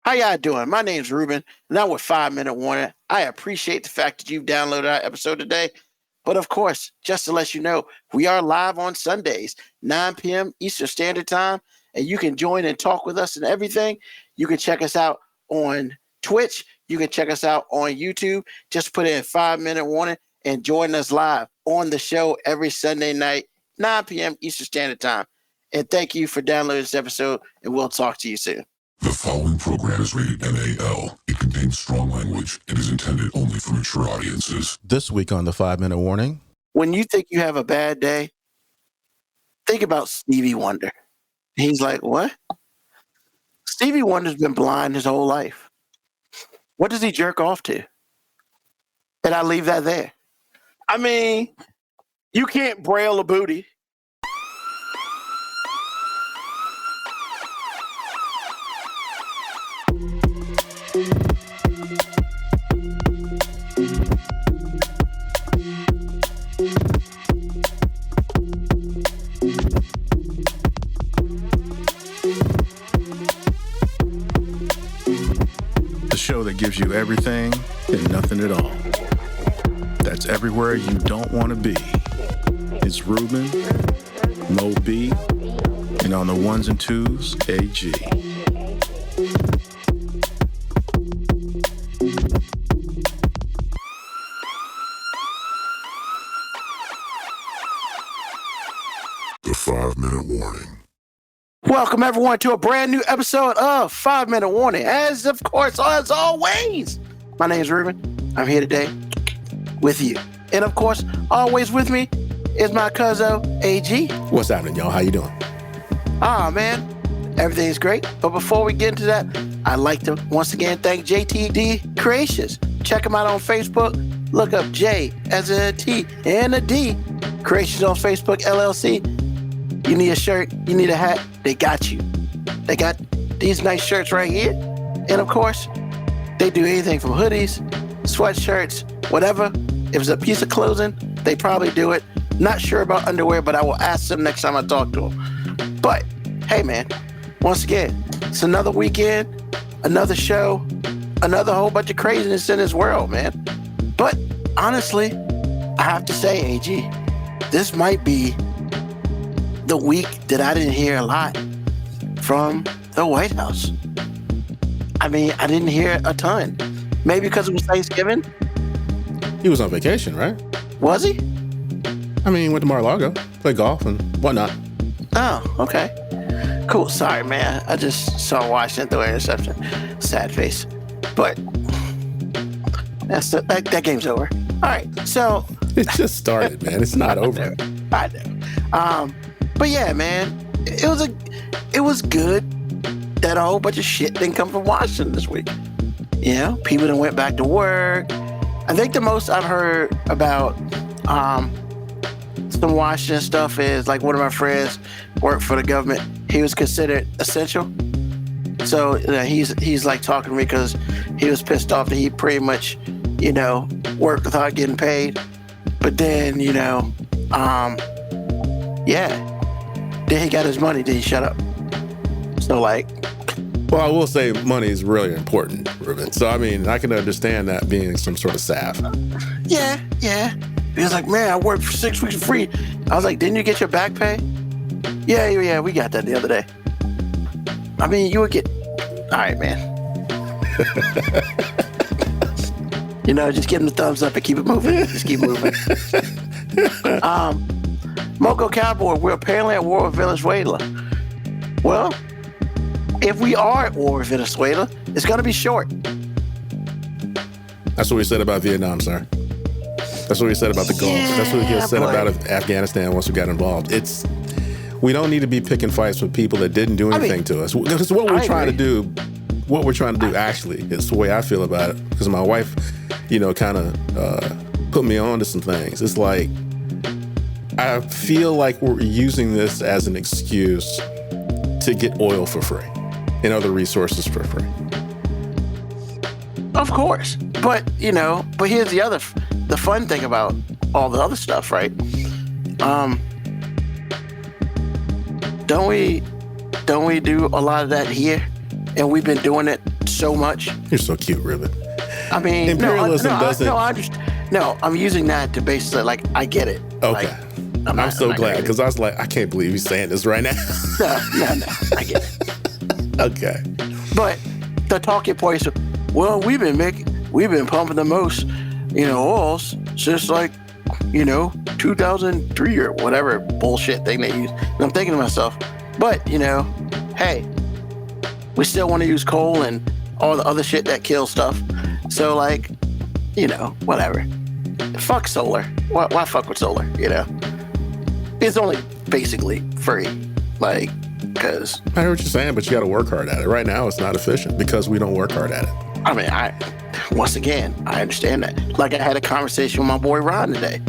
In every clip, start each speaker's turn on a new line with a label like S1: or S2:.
S1: How y'all doing? My name's Ruben, and I'm with 5 Minute Warning. I appreciate the fact that you've downloaded our episode today. But of course, just to let you know, we are live on Sundays, 9 p.m. Eastern Standard Time, and you can join and talk with us and everything. You can check us out on Twitch. You can check us out on YouTube. Just put in 5 Minute Warning and join us live on the show every Sunday night, 9 p.m. Eastern Standard Time. And thank you for downloading this episode, and we'll talk to you soon.
S2: The following program is rated MAL. It contains strong language and is intended only for mature audiences.
S3: This week on the 5 Minute Warning.
S1: When you think you have a bad day, think about Stevie Wonder. He's like, what? Stevie Wonder's been blind his whole life. What does he jerk off to? And I leave that there. I mean, you can't braille a booty.
S3: The show that gives you everything and nothing at all. That's everywhere you don't want to be. It's Ruben, Mo B, and on the ones and twos, AG.
S2: The 5-Minute Warning.
S1: Welcome everyone to a brand new episode of 5 Minute Warning. As always, my name is Ruben. I'm here today with you. And of course, always with me is my cousin AG.
S3: What's happening, y'all? How you doing?
S1: Man, everything's great. But before we get into that, I'd like to once again thank JTD Creations. Check them out on Facebook. Look up J as in a T and a D. Creations on Facebook, LLC. You need a shirt, you need a hat, they got you. They got these nice shirts right here. And of course, they do anything from hoodies, sweatshirts, whatever. If it's a piece of clothing, they probably do it. Not sure about underwear, but I will ask them next time I talk to them. But hey, man, once again, it's another weekend, another show, another whole bunch of craziness in this world, man. But honestly, I have to say, AG, this might be the week that I didn't hear a lot from the White House. I mean, I didn't hear a ton. Maybe because it was Thanksgiving.
S3: He was on vacation, right?
S1: Was he?
S3: I mean, he went to Mar-a-Lago, played golf and whatnot.
S1: Oh, okay. Cool. Sorry, man. I just saw Washington throw an interception. Sad face. But that game's over. All right. So
S3: It just started, man. It's not over.
S1: I know. But yeah, man, it was good that a whole bunch of shit didn't come from Washington this week. You know, people that went back to work. I think the most I've heard about some Washington stuff is like one of my friends worked for the government. He was considered essential. So he's like talking to me because he was pissed off that he pretty much, worked without getting paid. But then, then he got his money, then he shut up. So like,
S3: Well, I will say money is really important, Ruben. So, I mean, I can understand that being some sort of salve.
S1: yeah. He was like, man, I worked for 6 weeks free. I was like, didn't you get your back pay? Yeah, we got that the other day. I mean, you would get, all right, man. Just give him the thumbs up and keep it moving. Just keep moving. Moco Cowboy, we're apparently at war with Venezuela. Well, if we are at war with Venezuela, it's going to be short.
S3: That's what we said about Vietnam, sir. That's what we said about the Gulf. That's what we said about Afghanistan once we got involved. We don't need to be picking fights with people that didn't do anything to us. This is what we're trying to do. What we're trying to do, actually, is the way I feel about it. Because my wife, kind of put me on to some things. It's like, I feel like we're using this as an excuse to get oil for free and other resources for free.
S1: Of course. But here's the fun thing about all the other stuff, right? Don't we do a lot of that here? And we've been doing it so much.
S3: You're so cute, Ruben.
S1: I mean,
S3: imperialism doesn't.
S1: I understand. No, I'm using that to basically like I get it.
S3: Okay.
S1: Like,
S3: I'm so glad because I was like, I can't believe he's saying this right now.
S1: No, I get it.
S3: Okay.
S1: But the talking points, well, we've been pumping the most, oils since like, 2003 or whatever bullshit thing they use. And I'm thinking to myself, but hey, we still want to use coal and all the other shit that kills stuff. So like, whatever. Fuck solar. Why fuck with solar? It's only basically free, like, because
S3: I heard what you're saying, but you got to work hard at it. Right now, it's not efficient because we don't work hard at it.
S1: I mean, once again, I understand that. Like, I had a conversation with my boy Ron today,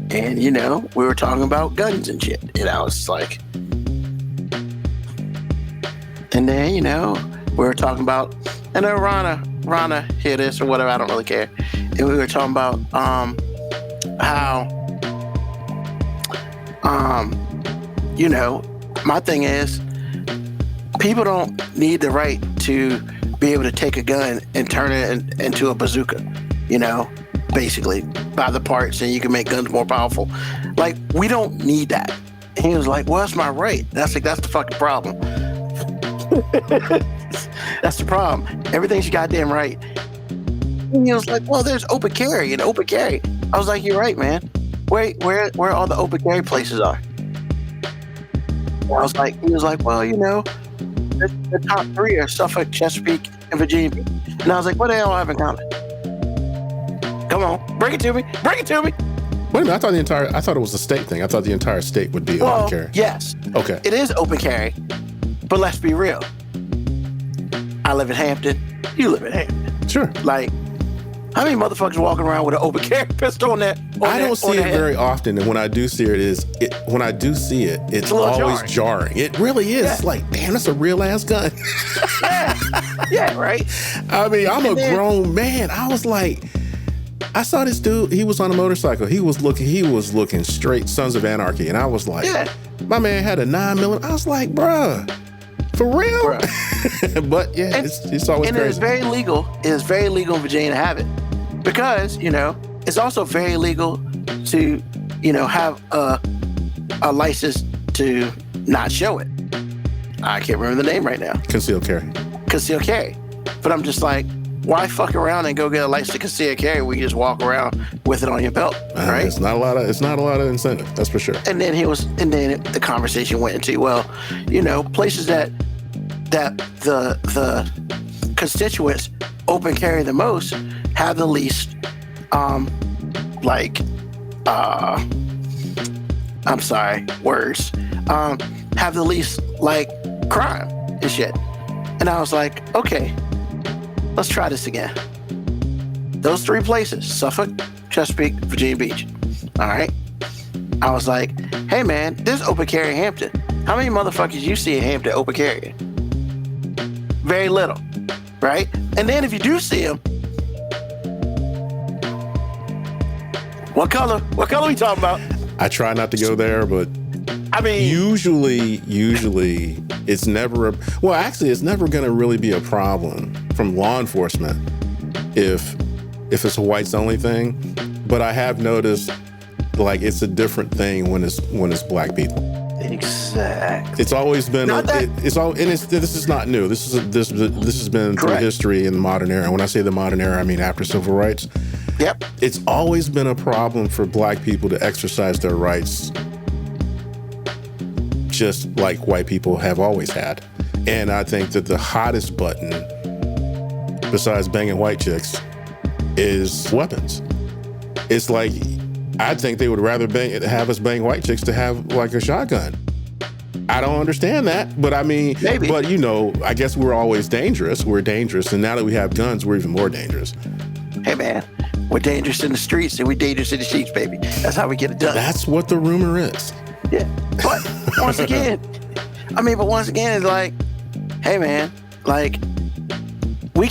S1: and we were talking about guns and shit, and I was like, and then we were talking about, and then Rana hear this or whatever, I don't really care, and we were talking about how my thing is, people don't need the right to be able to take a gun and turn it into a bazooka, basically, buy the parts and you can make guns more powerful. Like, we don't need that. And he was like, well, that's my right. That's the fucking problem. That's the problem. Everything's goddamn right. And he was like, well, there's open carry and open carry. I was like, you're right, man. Where all the open carry places are. He was like, well, the top 3 are Suffolk, Chesapeake, and Virginia Beach. And I was like, what the hell I haven't counted? Come on, bring it to me. Wait a
S3: minute, I thought it was a state thing. I thought the entire state would be open carry.
S1: Yes.
S3: Okay.
S1: It is open carry, but let's be real. I live in Hampton. You live in Hampton.
S3: Sure.
S1: Like, how many motherfuckers walking around with an open carry pistol on that?
S3: I don't see it very often, and when I do see it, it's always jarring. It really is.
S1: Yeah.
S3: Like, damn, that's a real ass gun.
S1: Yeah, right.
S3: I mean, I'm a grown man. I was like, I saw this dude. He was on a motorcycle. He was looking straight Sons of Anarchy, and I was like, my man had a 9mm. I was like, bruh. For real? Bruh. But yeah, it's always crazy.
S1: And it's very legal. It is very legal in Virginia to have it. Because, it's also very legal to, have a license to not show it. I can't remember the name right now.
S3: Concealed carry. But I'm just like, why fuck around and go get a license to concealed carry when you just walk around with it on your belt, right? It's not a lot of incentive, that's for sure.
S1: And then the conversation went into, well, places that the constituents open carry the most have the least, I'm sorry, words, have the least, like, crime and shit. And I was like, okay, let's try this again. Those 3 places, Suffolk, Chesapeake, Virginia Beach. All right. I was like, hey man, there's open carry in Hampton. How many motherfuckers you see in Hampton open carry? Very little, right? And then if you do see them, what color we talking about?
S3: I try not to go there, but
S1: I mean,
S3: usually it's never it's never going to really be a problem from law enforcement if it's a whites only thing. But I have noticed, like, it's a different thing when it's black people.
S1: Exactly.
S3: It's always been this is not new. This has been through history in the modern era. When I say the modern era, I mean after civil rights.
S1: Yep.
S3: It's always been a problem for black people to exercise their rights just like white people have always had. And I think that the hottest button, besides banging white chicks, is weapons. It's like, I think they would rather have us bang white chicks to have like a shotgun. I don't understand that, but I mean,
S1: maybe.
S3: But I guess we're always dangerous. We're dangerous, and now that we have guns, we're even more dangerous.
S1: Hey man, we're dangerous in the streets and we're dangerous in the sheets, baby. That's how we get it done.
S3: That's what the rumor is.
S1: Yeah, but once again, it's like, hey man, like, we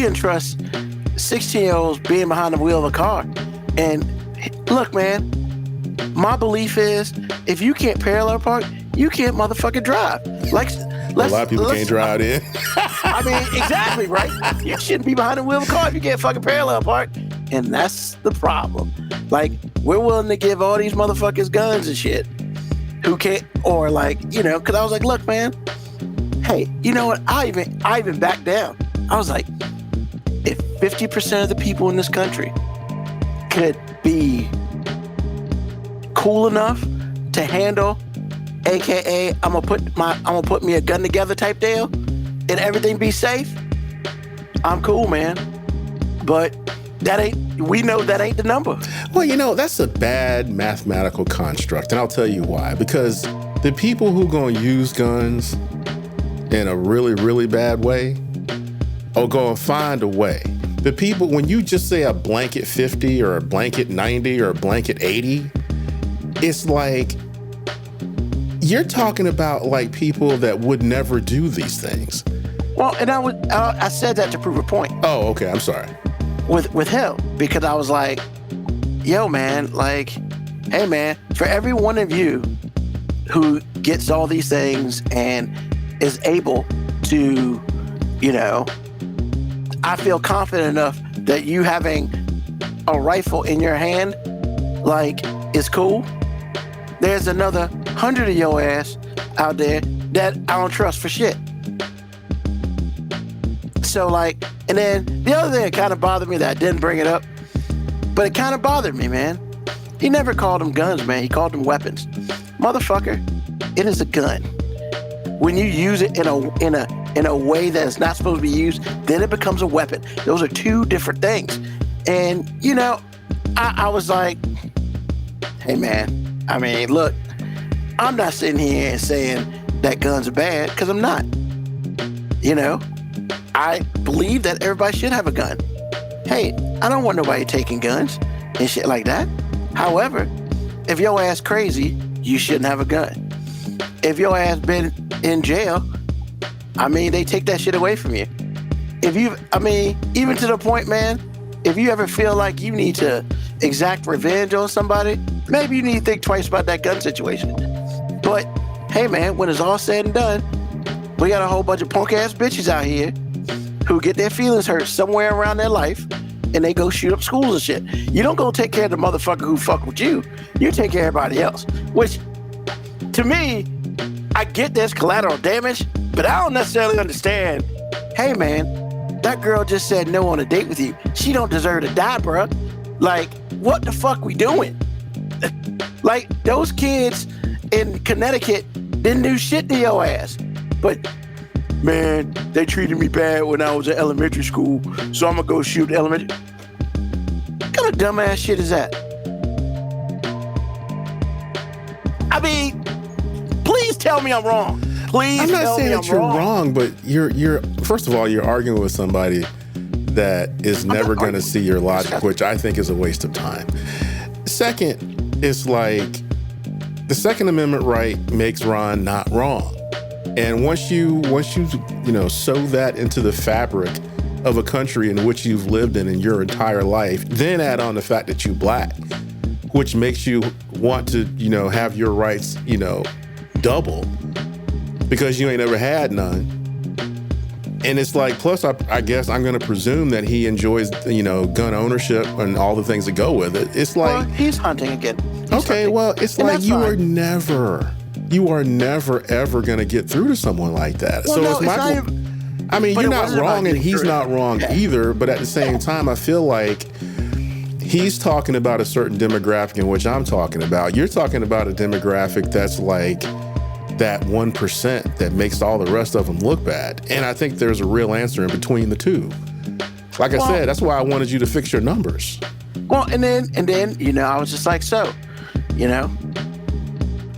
S1: entrust 16-year-olds being behind the wheel of a car. And look, man, my belief is if you can't parallel park, you can't motherfucking drive.
S3: a lot of people can't drive in.
S1: I mean, exactly, right? You shouldn't be behind the wheel of a car if you get fucking parallel parked. And that's the problem. Like, we're willing to give all these motherfuckers guns and shit who can't, or like, you know, because I was like, look, man, hey, you know what? I even backed down. I was like, if 50% of the people in this country could be cool enough to handle, AKA, I'm gonna put me a gun together type deal, and everything be safe, I'm cool, man. But we know that ain't the number.
S3: Well, you know, that's a bad mathematical construct, and I'll tell you why. Because the people who gonna use guns in a really, really bad way are gonna find a way. The people, when you just say a blanket 50 or a blanket 90 or a blanket 80, it's like, you're talking about like people that would never do these things.
S1: Well, and I said that to prove a point.
S3: Oh, okay, I'm sorry.
S1: With him, because I was like, yo, man, like, hey, man, for every one of you who gets all these things and is able to, you know, I feel confident enough that you having a rifle in your hand, like, is cool. There's another 100 of your ass out there that I don't trust for shit. So, like, and then the other thing that kind of bothered me that I didn't bring it up, but it kind of bothered me, man. He never called them guns, man. He called them weapons. Motherfucker, it is a gun. When you use it in a way that is not supposed to be used, then it becomes a weapon. Those are two different things. And, you know, I was like, hey, man, I mean, look, I'm not sitting here and saying that guns are bad, because I'm not. You know, I believe that everybody should have a gun. Hey, I don't want nobody taking guns and shit like that. However, if your ass crazy, you shouldn't have a gun. If your ass been in jail, I mean, they take that shit away from you. Even to the point, man, if you ever feel like you need to exact revenge on somebody, maybe you need to think twice about that gun situation. But, hey, man, when it's all said and done, we got a whole bunch of punk ass bitches out here who get their feelings hurt somewhere around their life, and they go shoot up schools and shit. You don't go take care of the motherfucker who fuck with you. You take care of everybody else. Which, to me, I get there's collateral damage, but I don't necessarily understand. Hey, man, that girl just said no on a date with you. She don't deserve to die, bruh. Like, what the fuck we doing? Like, those kids in Connecticut didn't do shit to your ass. But, man, they treated me bad when I was in elementary school, so I'm gonna go shoot elementary. What kind of dumbass shit is that? I mean, please tell me I'm wrong. Please
S3: I'm not
S1: tell
S3: saying
S1: me
S3: that
S1: I'm
S3: you're
S1: wrong.
S3: wrong, but you're first of all, you're arguing with somebody that is never going to see your logic, which I think is a waste of time. Second, it's like the Second Amendment right makes Ron not wrong. And once you sew that into the fabric of a country in which you've lived in your entire life, then add on the fact that you're black, which makes you want to, have your rights, double because you ain't ever had none. And it's like, plus I guess I'm going to presume that he enjoys, gun ownership and all the things that go with it. It's like,
S1: well, he's hunting again.
S3: It's like you are never ever going to get through to someone like that.
S1: Well,
S3: so
S1: no,
S3: it's Michael. You're not wrong and he's not wrong either. But at the same time, I feel like he's talking about a certain demographic in which I'm talking about. You're talking about a demographic that's like that 1% that makes all the rest of them look bad. And I think there's a real answer in between the two. Like I said, that's why I wanted you to fix your numbers.
S1: Well, and then, I was just like, so,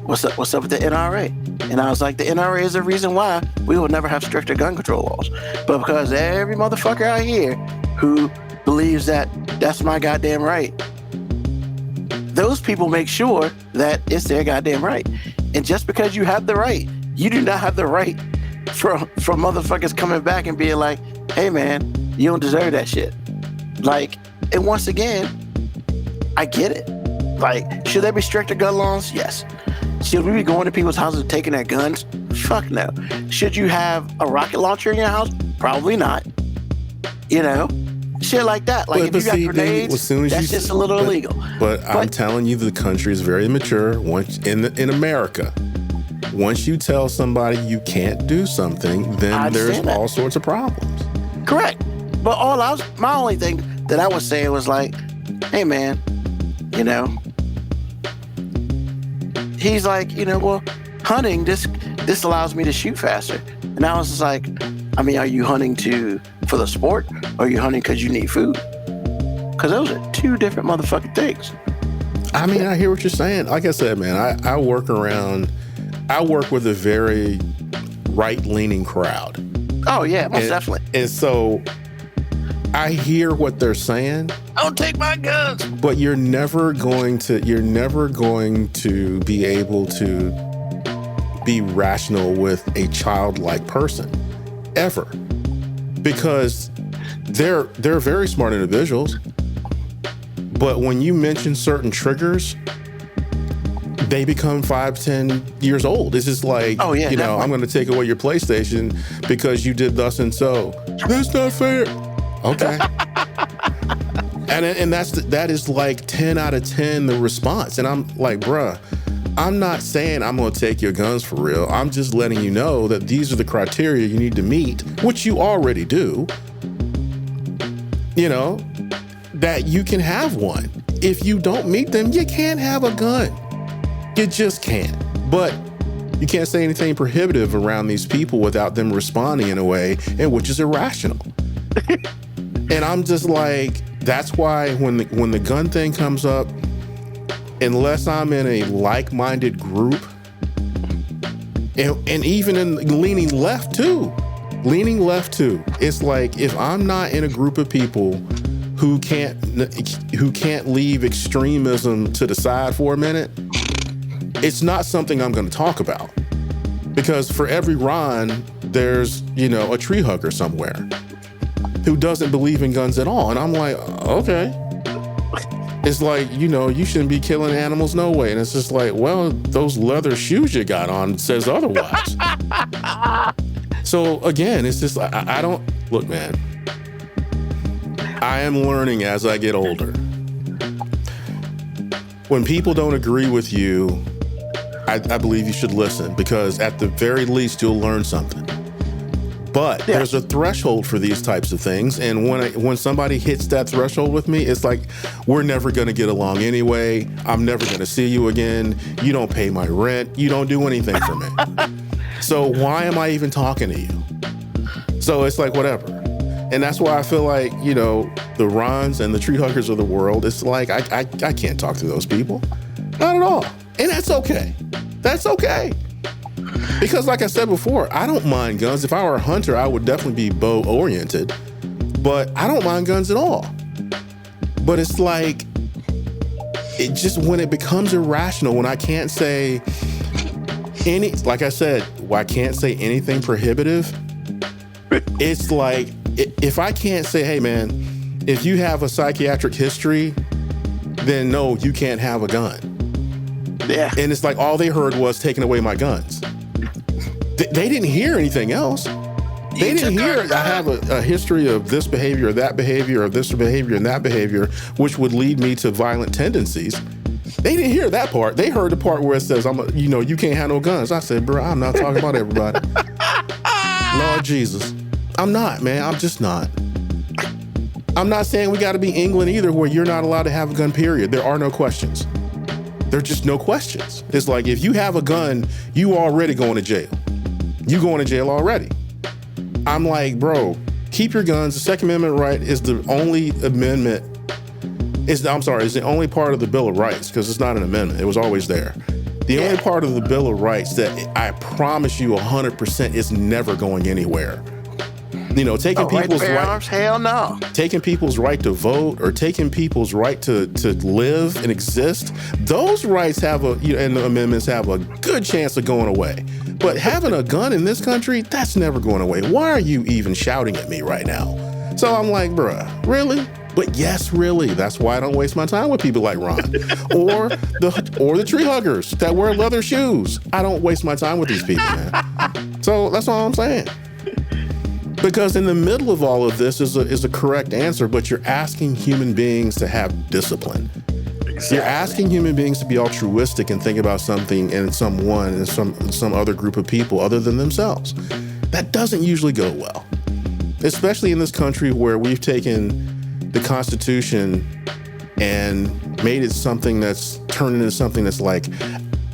S1: what's up with the NRA? And I was like, the NRA is the reason why we will never have stricter gun control laws. But because every motherfucker out here who believes that that's my goddamn right, those people make sure that it's their goddamn right. And just because you have the right, you do not have the right from motherfuckers coming back and being like, hey man, you don't deserve that shit. Like, and once again, I get it. Like, should there be stricter gun laws? Yes. Should we be going to people's houses and taking their guns? Fuck no. Should you have a rocket launcher in your house? Probably not. You know, shit like that. Like, if you got grenades,
S3: as soon as
S1: that's just a little illegal.
S3: But I'm telling you, the country is very mature. Once in America, once you tell somebody you can't do something, then there's all sorts of problems.
S1: Correct. But my only thing that I was saying was like, hey man, you know, he's like, you know, well, hunting, this allows me to shoot faster. And I was just like, I mean, are you hunting for the sport, or are you hunting because you need food? Because those are two different motherfucking things.
S3: I mean, I hear what you're saying. Like I said, man, I work with a very right-leaning crowd.
S1: Oh yeah, most definitely.
S3: And so I hear what they're saying.
S1: Don't take my guns.
S3: But you're never going to be able to be rational with a childlike person, ever. Because they're very smart individuals. But when you mention certain triggers, they become 5-10 years old. It's just like,
S1: oh, yeah,
S3: you know, I'm going to take away your PlayStation because you did thus and so. That's not fair. Okay. and that is like 10 out of 10 the response. And I'm like, bruh, I'm not saying I'm going to take your guns for real. I'm just letting you know that these are the criteria you need to meet, which you already do. You know, that you can have one. If you don't meet them, you can't have a gun. You just can't. But you can't say anything prohibitive around these people without them responding in a way in which is irrational. And I'm just like, that's why when the gun thing comes up, unless I'm in a like-minded group, and even in leaning left too, it's like, if I'm not in a group of people who can't leave extremism to the side for a minute, it's not something I'm going to talk about. Because for every Ron, there's, you know, a tree hugger somewhere who doesn't believe in guns at all. And I'm like, okay. It's like, you know, you shouldn't be killing animals, no way. And it's just like, well, those leather shoes you got on says otherwise. So again, it's just, I don't, look, man, I am learning as I get older. When people don't agree with you, I believe you should listen, because at the very least, you'll learn something. But there's a threshold for these types of things. And when somebody hits that threshold with me, it's like, we're never going to get along anyway. I'm never going to see you again. You don't pay my rent. You don't do anything for me. So why am I even talking to you? So it's like, whatever. And that's why I feel like, you know, the Rons and the tree huggers of the world, it's like, I can't talk to those people. Not at all. And that's okay. That's okay. Because like I said before, I don't mind guns. If I were a hunter, I would definitely be bow oriented, but I don't mind guns at all. But it's like, it just, when it becomes irrational, when I can't say like I said, I can't say anything prohibitive. It's like, if I can't say, hey man, if you have a psychiatric history, then no, you can't have a gun.
S1: Yeah.
S3: And it's like, all they heard was taking away my guns. They didn't hear anything else. They didn't hear I have a history of this behavior, or that behavior, or this behavior and that behavior, which would lead me to violent tendencies. They didn't hear that part. They heard the part where it says, you can't have no guns. I said, bro, I'm not talking about everybody. Lord Jesus. I'm not, man. I'm just not. I'm not saying we got to be England either, where you're not allowed to have a gun, period. There are no questions. There are just no questions. It's like, if you have a gun, you already going to jail. You going to jail already. I'm like, bro, keep your guns. The Second Amendment right is the only amendment. It's the only part of the Bill of Rights, because it's not an amendment. It was always there. The only part of the Bill of Rights that I promise you 100% is never going anywhere. You know, taking people's right,
S1: hell no.
S3: Taking people's right to vote, or taking people's right to live and exist. Those rights and the amendments have a good chance of going away. But having a gun in this country, that's never going away. Why are you even shouting at me right now? So I'm like, bruh, really? But yes, really. That's why I don't waste my time with people like Ron or the tree huggers that wear leather shoes. I don't waste my time with these people, man. So that's all I'm saying. Because in the middle of all of this is a correct answer, but you're asking human beings to have discipline. Exactly. You're asking human beings to be altruistic and think about something and someone and some other group of people other than themselves. That doesn't usually go well, especially in this country where we've taken the Constitution and made it something that's turned into something that's like,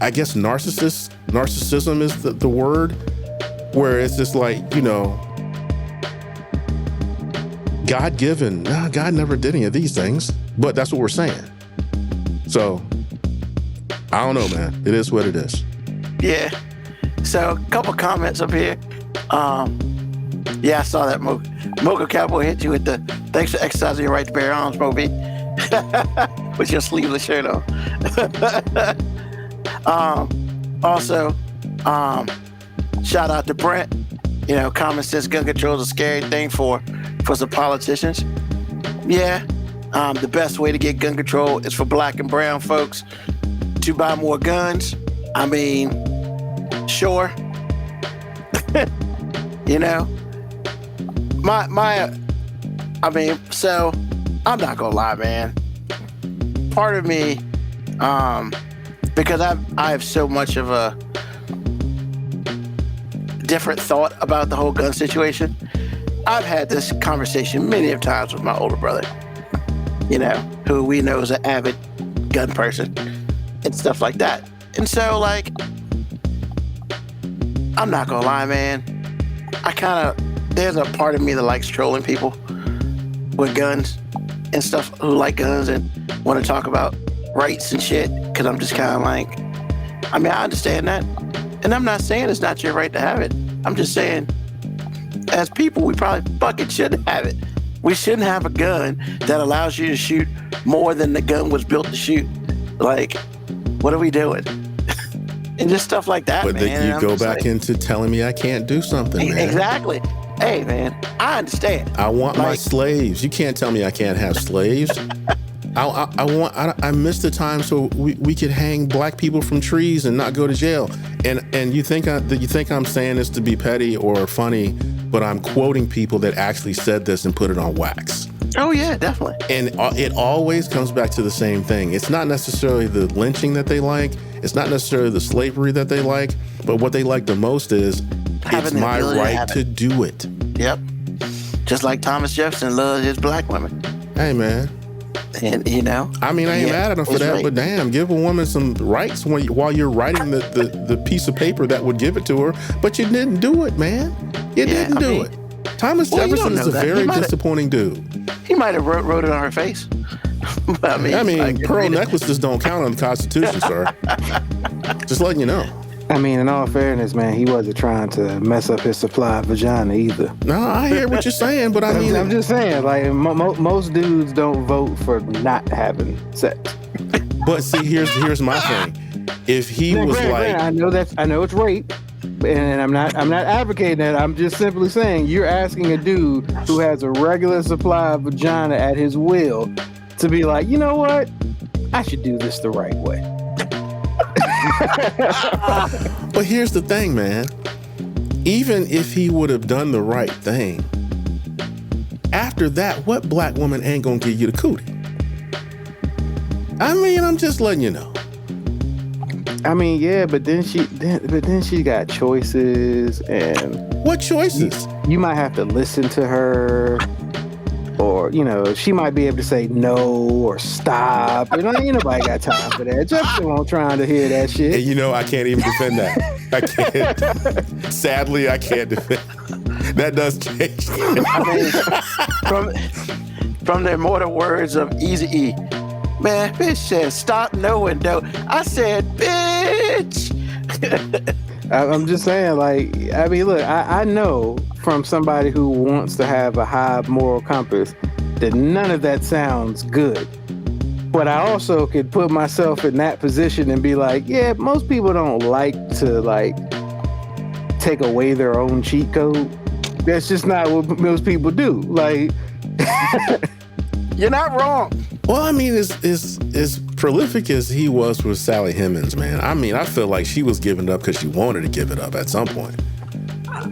S3: I guess narcissism is the word, where it's just like, you know, God-given. No, God never did any of these things, but that's what we're saying. So, I don't know, man. It is what it is.
S1: Yeah. So, a couple comments up here. Yeah, I saw that. Mocha Cowboy hit you with the "Thanks for exercising your right to bear arms, Moby," with your sleeveless shirt on. Also, shout out to Brent. You know, common sense gun control is a scary thing for some politicians. Yeah, the best way to get gun control is for black and brown folks to buy more guns. I mean, sure. You know, so I'm not gonna lie, man. Part of me, because I have so much of a different thought about the whole gun situation. I've had this conversation many of times with my older brother, you know, who we know is an avid gun person and stuff like that. And so, like, I'm not gonna lie, man. There's a part of me that likes trolling people with guns and stuff, who like guns and want to talk about rights and shit, because I'm just kind of like, I mean, I understand that. And I'm not saying it's not your right to have it. I'm just saying, as people, we probably fucking shouldn't have it. We shouldn't have a gun that allows you to shoot more than the gun was built to shoot. Like, what are we doing? And just stuff like that,
S3: but
S1: man.
S3: But then you go back into telling me I can't do something, man.
S1: Exactly. Hey, man, I understand.
S3: I want my slaves. You can't tell me I can't have slaves. I miss the time so we could hang black people from trees and not go to jail. And you think I'm saying this to be petty or funny, but I'm quoting people that actually said this and put it on wax.
S1: Oh yeah, definitely.
S3: And it always comes back to the same thing. It's not necessarily the lynching that they like. It's not necessarily the slavery that they like. But what they like the most is it's my right to do it.
S1: Yep. Just like Thomas Jefferson loved his black women.
S3: Hey, man.
S1: And, you know.
S3: I mean, I ain't mad at him for that, right. But damn, give a woman some rights while you're writing the piece of paper that would give it to her. But you didn't do it, man. You didn't do it. Thomas Jefferson is a very disappointing dude.
S1: He might have wrote it on her face. But I mean,
S3: pearl necklaces don't count on the Constitution, sir. Just letting you know.
S4: I mean, in all fairness, man, he wasn't trying to mess up his supply of vagina either.
S3: No, I hear what you're saying, but I mean...
S4: I'm just saying, like, most dudes don't vote for not having sex.
S3: But see, here's my thing. If he was like...
S4: I know it's rape, and I'm not advocating that. I'm just simply saying you're asking a dude who has a regular supply of vagina at his will to be like, you know what? I should do this the right way.
S3: But here's the thing, man. Even if he would have done the right thing, after that, what black woman ain't gonna give you the cootie? I mean, I'm just letting you know.
S4: I mean, yeah, but then she got choices, and
S3: what choices?
S4: You might have to listen to her. Or, you know, she might be able to say no or stop. You know, ain't nobody got time for that. Jefferson won't trying to hear that shit.
S3: And you know, I can't even defend that. I can't. Sadly, I can't defend. That does change.
S1: I mean, from the immortal words of Eazy-E, man, bitch said stop, no, and don't. I said, bitch.
S4: I'm just saying, like, I mean, look, I know from somebody who wants to have a high moral compass that none of that sounds good. But I also could put myself in that position and be like, yeah, most people don't like to, like, take away their own cheat code. That's just not what most people do. Like,
S1: you're not wrong.
S3: Well, I mean, as prolific as he was with Sally Hemings, man, I mean, I feel like she was giving it up because she wanted to give it up at some point.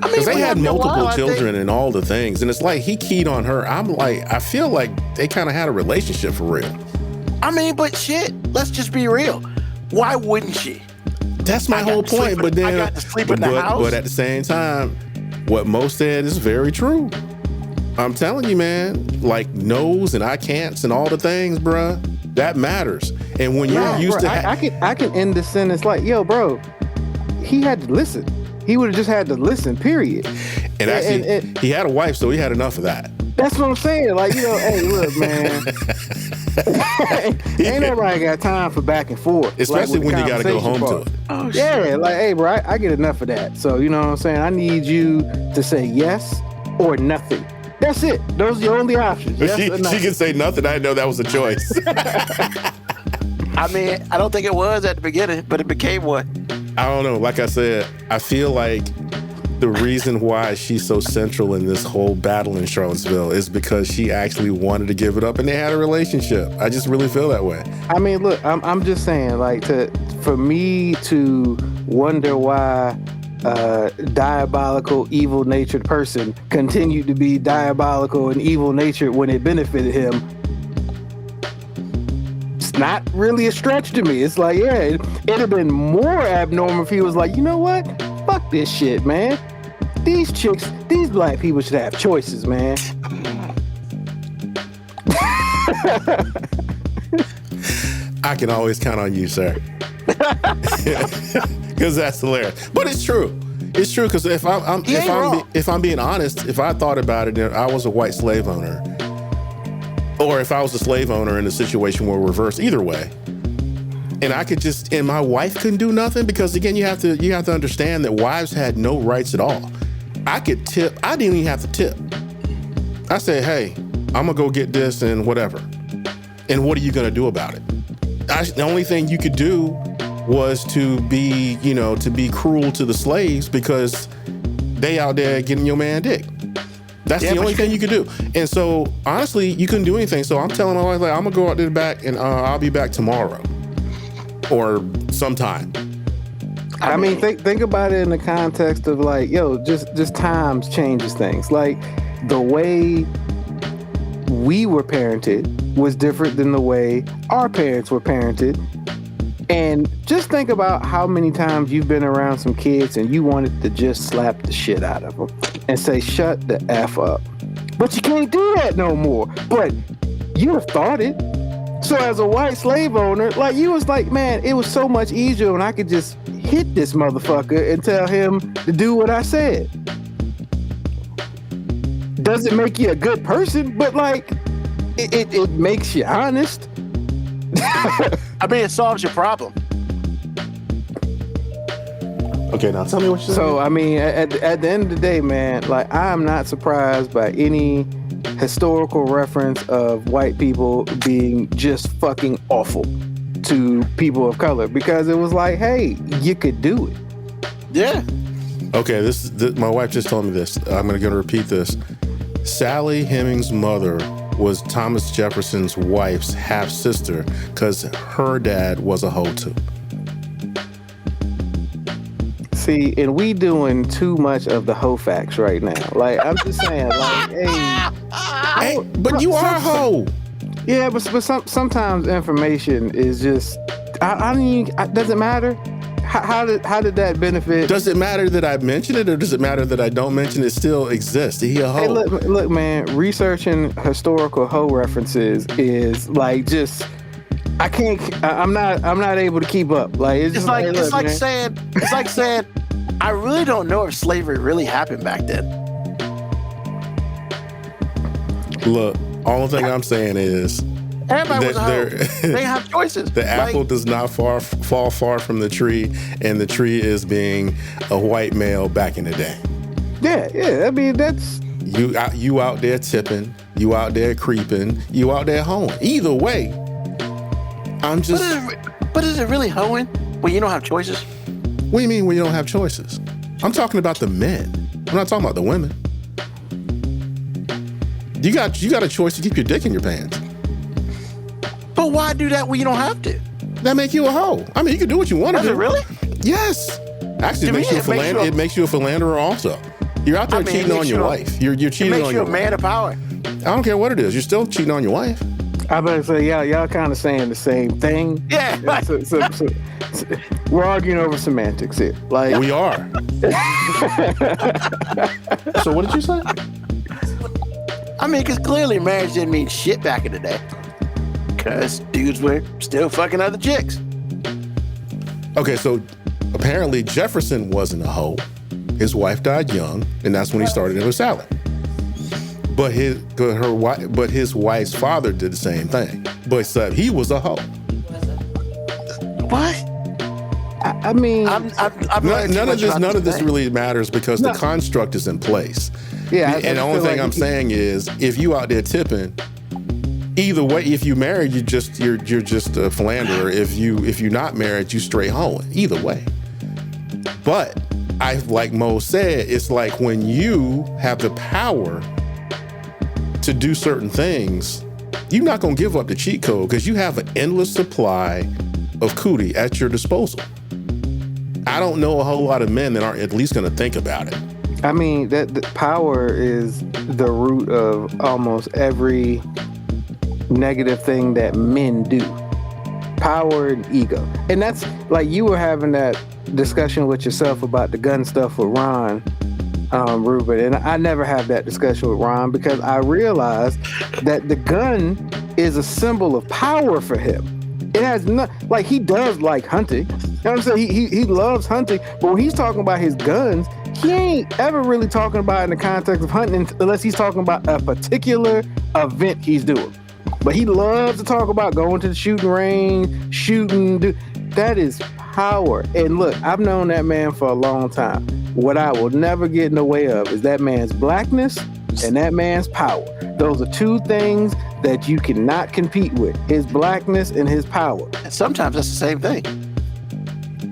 S3: Because they had multiple children and all the things. And it's like he keyed on her. I feel like they kind of had a relationship for real.
S1: I mean, but shit, let's just be real. Why wouldn't she?
S3: That's my whole point. But then,
S1: I got to sleep in the house.
S3: But at the same time, what Mo said is very true. I'm telling you, man, like no's and I can'ts and all the things, bruh, that matters. And when you're used to...
S4: I can end the sentence like, yo, bro, he had to listen. He would have just had to listen, period.
S3: And actually, he had a wife, so he had enough of that.
S4: That's what I'm saying. Like, you know, hey, look, man. Ain't nobody got time for back and forth.
S3: Especially when you got to go home to it.
S4: Oh, yeah, like, hey, bro, I get enough of that. So, you know what I'm saying? I need you to say yes or nothing. That's it. Those are your only options. Yes
S3: she can say nothing. I didn't know that was a choice.
S1: I mean, I don't think it was at the beginning, but it became one.
S3: I don't know. Like I said, I feel like the reason why she's so central in this whole battle in Charlottesville is because she actually wanted to give it up and they had a relationship. I just really feel that way.
S4: I mean, look, I'm just saying, like, for me to wonder why diabolical, evil-natured person continued to be diabolical and evil-natured when it benefited him, it's not really a stretch to me. It's like, yeah, it'd have been more abnormal if he was like, you know what? Fuck this shit, man. These chicks, these black people should have choices, man.
S3: I can always count on you, sir. Because that's hilarious. But it's true. It's true, because if I'm being honest, if I thought about it and I was a white slave owner, or if I was a slave owner in a situation where reversed, either way, and I could just, and my wife couldn't do nothing, because again, you have to understand that wives had no rights at all. I could tip. I didn't even have to tip. I said, hey, I'm gonna go get this and whatever. And what are you gonna do about it? The only thing you could do was to be cruel to the slaves because they out there getting your man dick. That's the only thing you could do. And so honestly, you couldn't do anything. So I'm telling my wife, like, I'm gonna go out to the back and I'll be back tomorrow or sometime.
S4: I mean, think about it in the context of like, yo, just times changes things. Like the way we were parented was different than the way our parents were parented. And just think about how many times you've been around some kids and you wanted to just slap the shit out of them and say, shut the F up. But you can't do that no more. But you have thought it. So as a white slave owner, like, you was like, man, it was so much easier when I could just hit this motherfucker and tell him to do what I said. Doesn't make you a good person, but like, it makes you honest.
S1: I mean, it solves your problem.
S3: Okay, now tell me what you said.
S4: So, I mean, at the end of the day, man, like, I am not surprised by any historical reference of white people being just fucking awful to people of color, because it was like, hey, you could do it.
S1: Yeah.
S3: Okay, my wife just told me this. I'm going to repeat this. Sally Hemings' mother was Thomas Jefferson's wife's half-sister because her dad was a hoe too.
S4: See, and we doing too much of the hoe facts right now. Like, I'm just saying, like,
S3: hey, but you are a hoe.
S4: Yeah, but sometimes information is just, I don't even, does it matter? How did that benefit?
S3: Does it matter that I mention it, or does it matter that I don't mention it? Still exists. He a hoe.
S4: Hey, look, man. Researching historical hoe references is like just, I can't. I'm not able to keep up. Like it's like
S1: saying I really don't know if slavery really happened back then.
S3: Look, all the thing I'm saying is,
S1: everybody was a hoe. They have choices.
S3: The apple does not fall far from the tree, and the tree is being a white male back in the day.
S4: Yeah. I mean, that's
S3: you out there tipping, you out there creeping, you out there hoeing. Either way, I'm just.
S1: But is it really hoeing when you don't have choices?
S3: What do you mean when you don't have choices? I'm talking about the men. I'm not talking about the women. You got a choice to keep your dick in your pants.
S1: But why do that when you don't have to?
S3: That make you a hoe. I mean, you can do what you want to do.
S1: Does it really?
S3: Yes. Actually, it makes you a philanderer also. You're out there cheating on your wife. You're cheating on your wife.
S1: It makes you a man of power.
S3: I don't care what it is. You're still cheating on your wife.
S4: I better say, y'all kind of saying the same thing.
S1: Yeah.
S4: So, we're arguing over semantics here. Like
S3: we are. So what did you say?
S1: I mean, because clearly marriage didn't mean shit back in the day. Because dudes were still fucking other chicks.
S3: Okay, so apparently Jefferson wasn't a hoe. His wife died young, and that's when he started in with Sally. But his wife's father did the same thing. But he was a hoe.
S1: What?
S4: I mean,
S3: none of this really matters because the construct is in place.
S4: Yeah,
S3: and the only thing I'm saying is, if you out there tipping, either way, if you married, you're just a philanderer. If you're not married, you straight hoeing. Either way. But like Mo said, it's like when you have the power to do certain things, you're not gonna give up the cheat code because you have an endless supply of cootie at your disposal. I don't know a whole lot of men that aren't at least gonna think about it.
S4: I mean, that power is the root of almost every negative thing that men do. Power and ego. And that's like you were having that discussion with yourself about the gun stuff with Ron, Ruben, and I never have that discussion with Ron because I realized that the gun is a symbol of power for him. It has not like he does like hunting. You know what I'm saying? He loves hunting, but when he's talking about his guns, he ain't ever really talking about it in the context of hunting unless he's talking about a particular event he's doing. But he loves to talk about going to the shooting range, shooting. That is power. And look, I've known that man for a long time. What I will never get in the way of is that man's blackness and that man's power. Those are two things that you cannot compete with. His blackness and his power.
S1: And sometimes that's the same thing.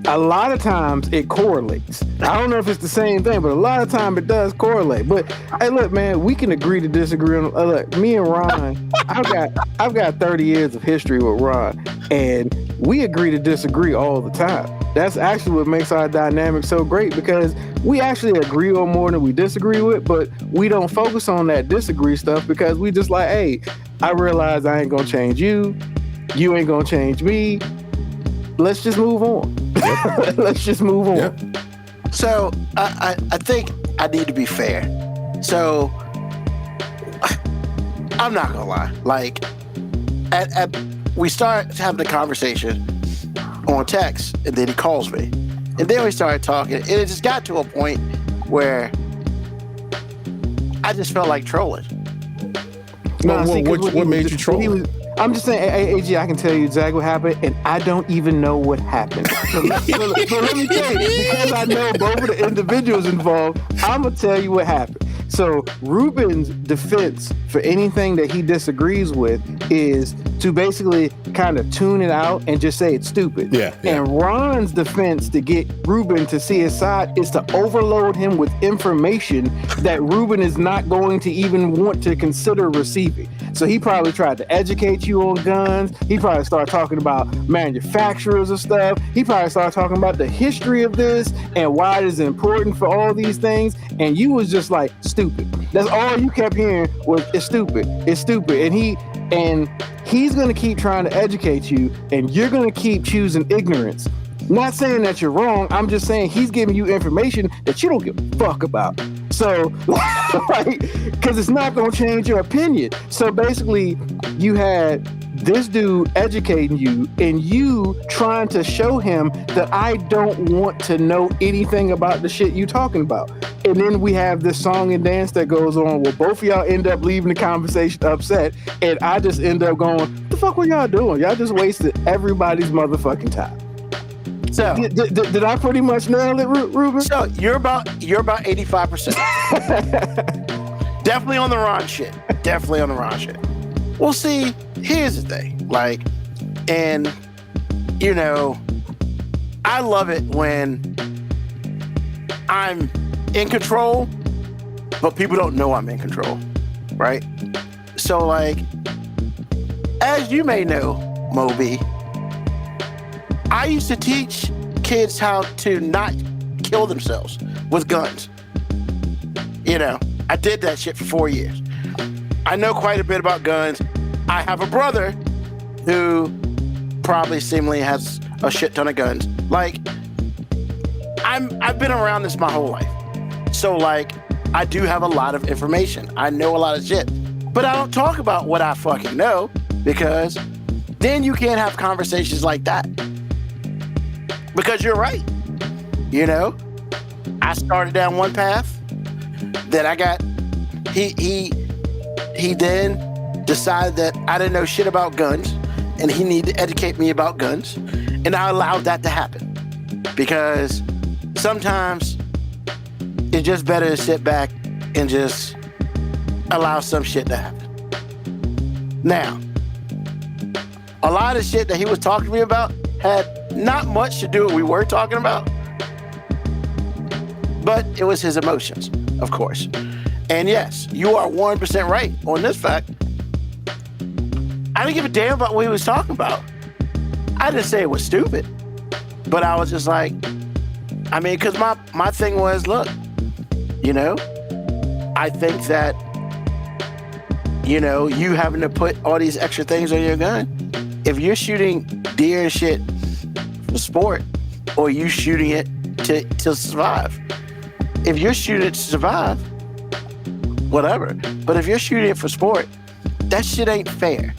S4: A lot of times it correlates. I don't know if it's the same thing, but a lot of time it does correlate. But hey, look, man, we can agree to disagree on. Look, me and Ron, I've got 30 years of history with Ron, and we agree to disagree all the time. That's actually what makes our dynamic so great because we actually agree on more than we disagree with, but we don't focus on that disagree stuff because we just like, hey, I realize I ain't gonna change you, you ain't gonna change me. Let's just move on. Yep. Let's just move on.
S3: Yep.
S1: So I think I need to be fair. So I'm not gonna lie. Like we start having the conversation on text, and then he calls me, and then we started talking, and it just got to a point where I just felt like trolling.
S3: No, what made you troll?
S4: I'm just saying, hey, AG, I can tell you exactly what happened, and I don't even know what happened. So let me tell you, because I know both of the individuals involved, I'm going to tell you what happened. So Ruben's defense for anything that he disagrees with is to basically kind of tune it out and just say it's stupid.
S3: Yeah.
S4: And Ron's defense to get Ruben to see his side is to overload him with information that Ruben is not going to even want to consider receiving. So he probably tried to educate you on guns. He probably started talking about manufacturers of stuff. He probably started talking about the history of this and why it is important for all these things. And you was just like, stupid. That's all you kept hearing was, it's stupid. It's stupid. And he's going to keep trying to educate you, and you're going to keep choosing ignorance. Not saying that you're wrong. I'm just saying he's giving you information that you don't give a fuck about. So, because it's not going to change your opinion. So basically, you had this dude educating you and you trying to show him that I don't want to know anything about the shit you talking about. And then we have this song and dance that goes on where both of y'all end up leaving the conversation upset, and I just end up going, what the fuck were y'all doing? Y'all just wasted everybody's motherfucking time. So did I pretty much nail it, Ruben?
S1: So you're about 85%. Definitely on the Ron shit. Definitely on the Ron shit. Well, see, here's the thing. Like, and you know, I love it when I'm in control, but people don't know I'm in control, right? So, like, as you may know, Moby, I used to teach kids how to not kill themselves with guns. I did that shit for 4 years. I know quite a bit about guns. I have a brother who probably seemingly has a shit ton of guns. Like, I've been around this my whole life. So, like, I do have a lot of information. I know a lot of shit. But I don't talk about what I fucking know, because then you can't have conversations like that. Because you're right. I started down one path. Then I got, he then decided that I didn't know shit about guns and he needed to educate me about guns. And I allowed that to happen because sometimes it's just better to sit back and just allow some shit to happen. Now, a lot of shit that he was talking to me about had not much to do with what we were talking about, but it was his emotions, of course. And yes, you are 100% right on this fact. I didn't give a damn about what he was talking about. I didn't say it was stupid, but I was just like, because my thing was, look, I think that, you having to put all these extra things on your gun, if you're shooting deer and shit for sport, or you shooting it to survive. If you're shooting it to survive, whatever. But if you're shooting it for sport, that shit ain't fair.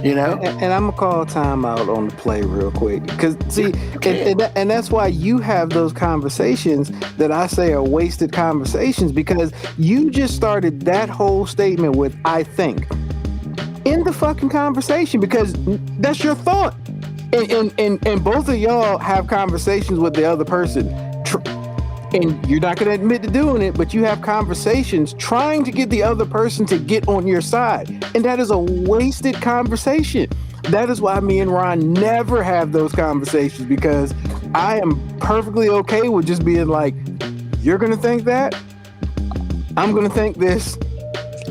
S1: And
S4: I'm gonna call time out on the play real quick, because see, and that's why you have those conversations that I say are wasted conversations, because you just started that whole statement with "I think" in the fucking conversation, because that's your thought, and both of y'all have conversations with the other person. And you're not going to admit to doing it, but you have conversations trying to get the other person to get on your side. And that is a wasted conversation. That is why me and Ron never have those conversations, because I am perfectly okay with just being like, you're going to think that, I'm going to think this,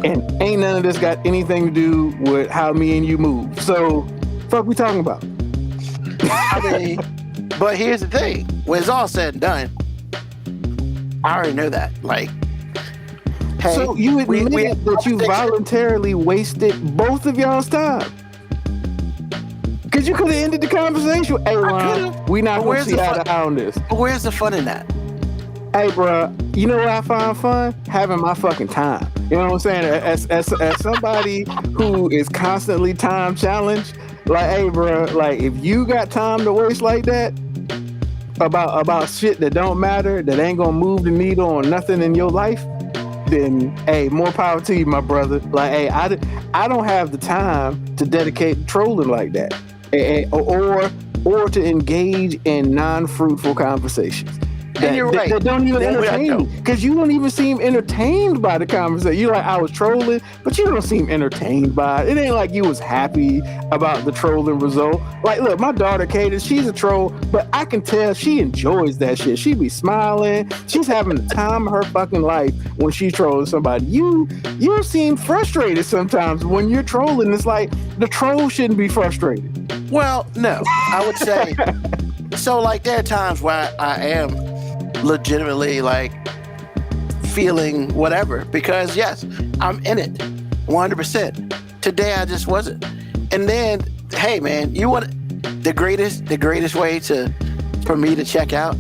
S4: and ain't none of this got anything to do with how me and you move. So, fuck we talking about?
S1: But here's the thing. When it's all said and done, I already know that. Like, hey,
S4: so you admit that you voluntarily wasted both of y'all's time, because you could have ended the conversation. Hey, Ron, we not going to see eye to eye on this.
S1: But where's the fun in that?
S4: Hey, bro, you know what I find fun? Having my fucking time. You know what I'm saying? As somebody who is constantly time challenged, like, hey, bro, like, if you got time to waste like that, about shit that don't matter, that ain't gonna move the needle on nothing in your life, then hey, more power to you, my brother. Like, hey, I don't have the time to dedicate to trolling like that, or to engage in non-fruitful conversations.
S1: And you're right.
S4: That don't even entertain, because you don't even seem entertained by the conversation. You're like, I was trolling, but you don't seem entertained by it. It ain't like you was happy about the trolling result. Like, look, my daughter, Katie, she's a troll, but I can tell she enjoys that shit. She be smiling. She's having the time of her fucking life when she trolls somebody. You seem frustrated sometimes when you're trolling. It's like the troll shouldn't be frustrated.
S1: Well, no, I would say, so like there are times where I am legitimately like feeling whatever, because yes, I'm in it 100%. Today I just wasn't. And then, hey man, you want the greatest way for me to check out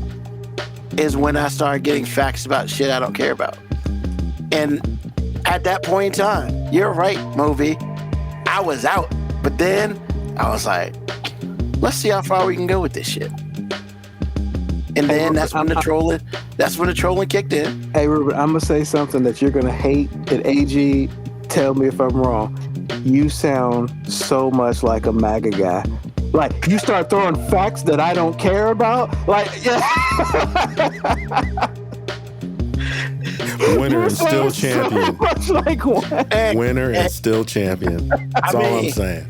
S1: is when I start getting facts about shit I don't care about. And at that point in time, you're right, Movi, I was out. But then I was like, let's see how far we can go with this shit. And then that's when the trolling kicked in.
S4: Hey, Ruben, I'm going to say something that you're going to hate. And AG, tell me if I'm wrong. You sound so much like a MAGA guy. Like, you start throwing facts that I don't care about. Like, yeah.
S3: Winner and still champion.
S4: So much like what?
S3: Winner and still champion. That's all I'm saying.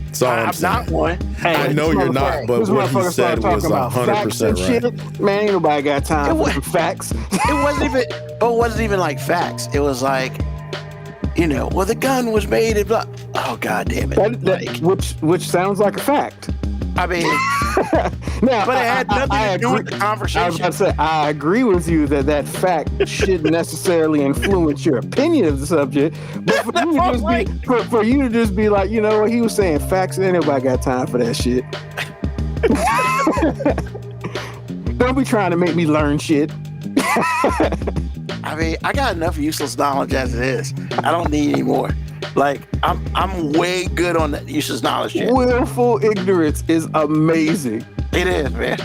S3: That's all I'm saying.
S1: Not one.
S3: Hey, I know you're not, but what he said was 100%
S4: right. Man, ain't nobody got time for facts.
S1: It wasn't even like facts. It was like, well, the gun was made in blah. Oh, God damn it.
S4: Which sounds like a fact.
S1: I mean,
S4: Now,
S1: But it had nothing to do with the
S4: I was
S1: conversation.
S4: about to say, I agree with you that fact shouldn't necessarily influence your opinion of the subject. But for you to just be like, you know what, he was saying facts, and anybody got time for that shit. Don't be trying to make me learn shit.
S1: I mean, I got enough useless knowledge as it is. I don't need any more. Like, I'm way good on that useless knowledge shit.
S4: Willful ignorance is amazing.
S1: It is, man.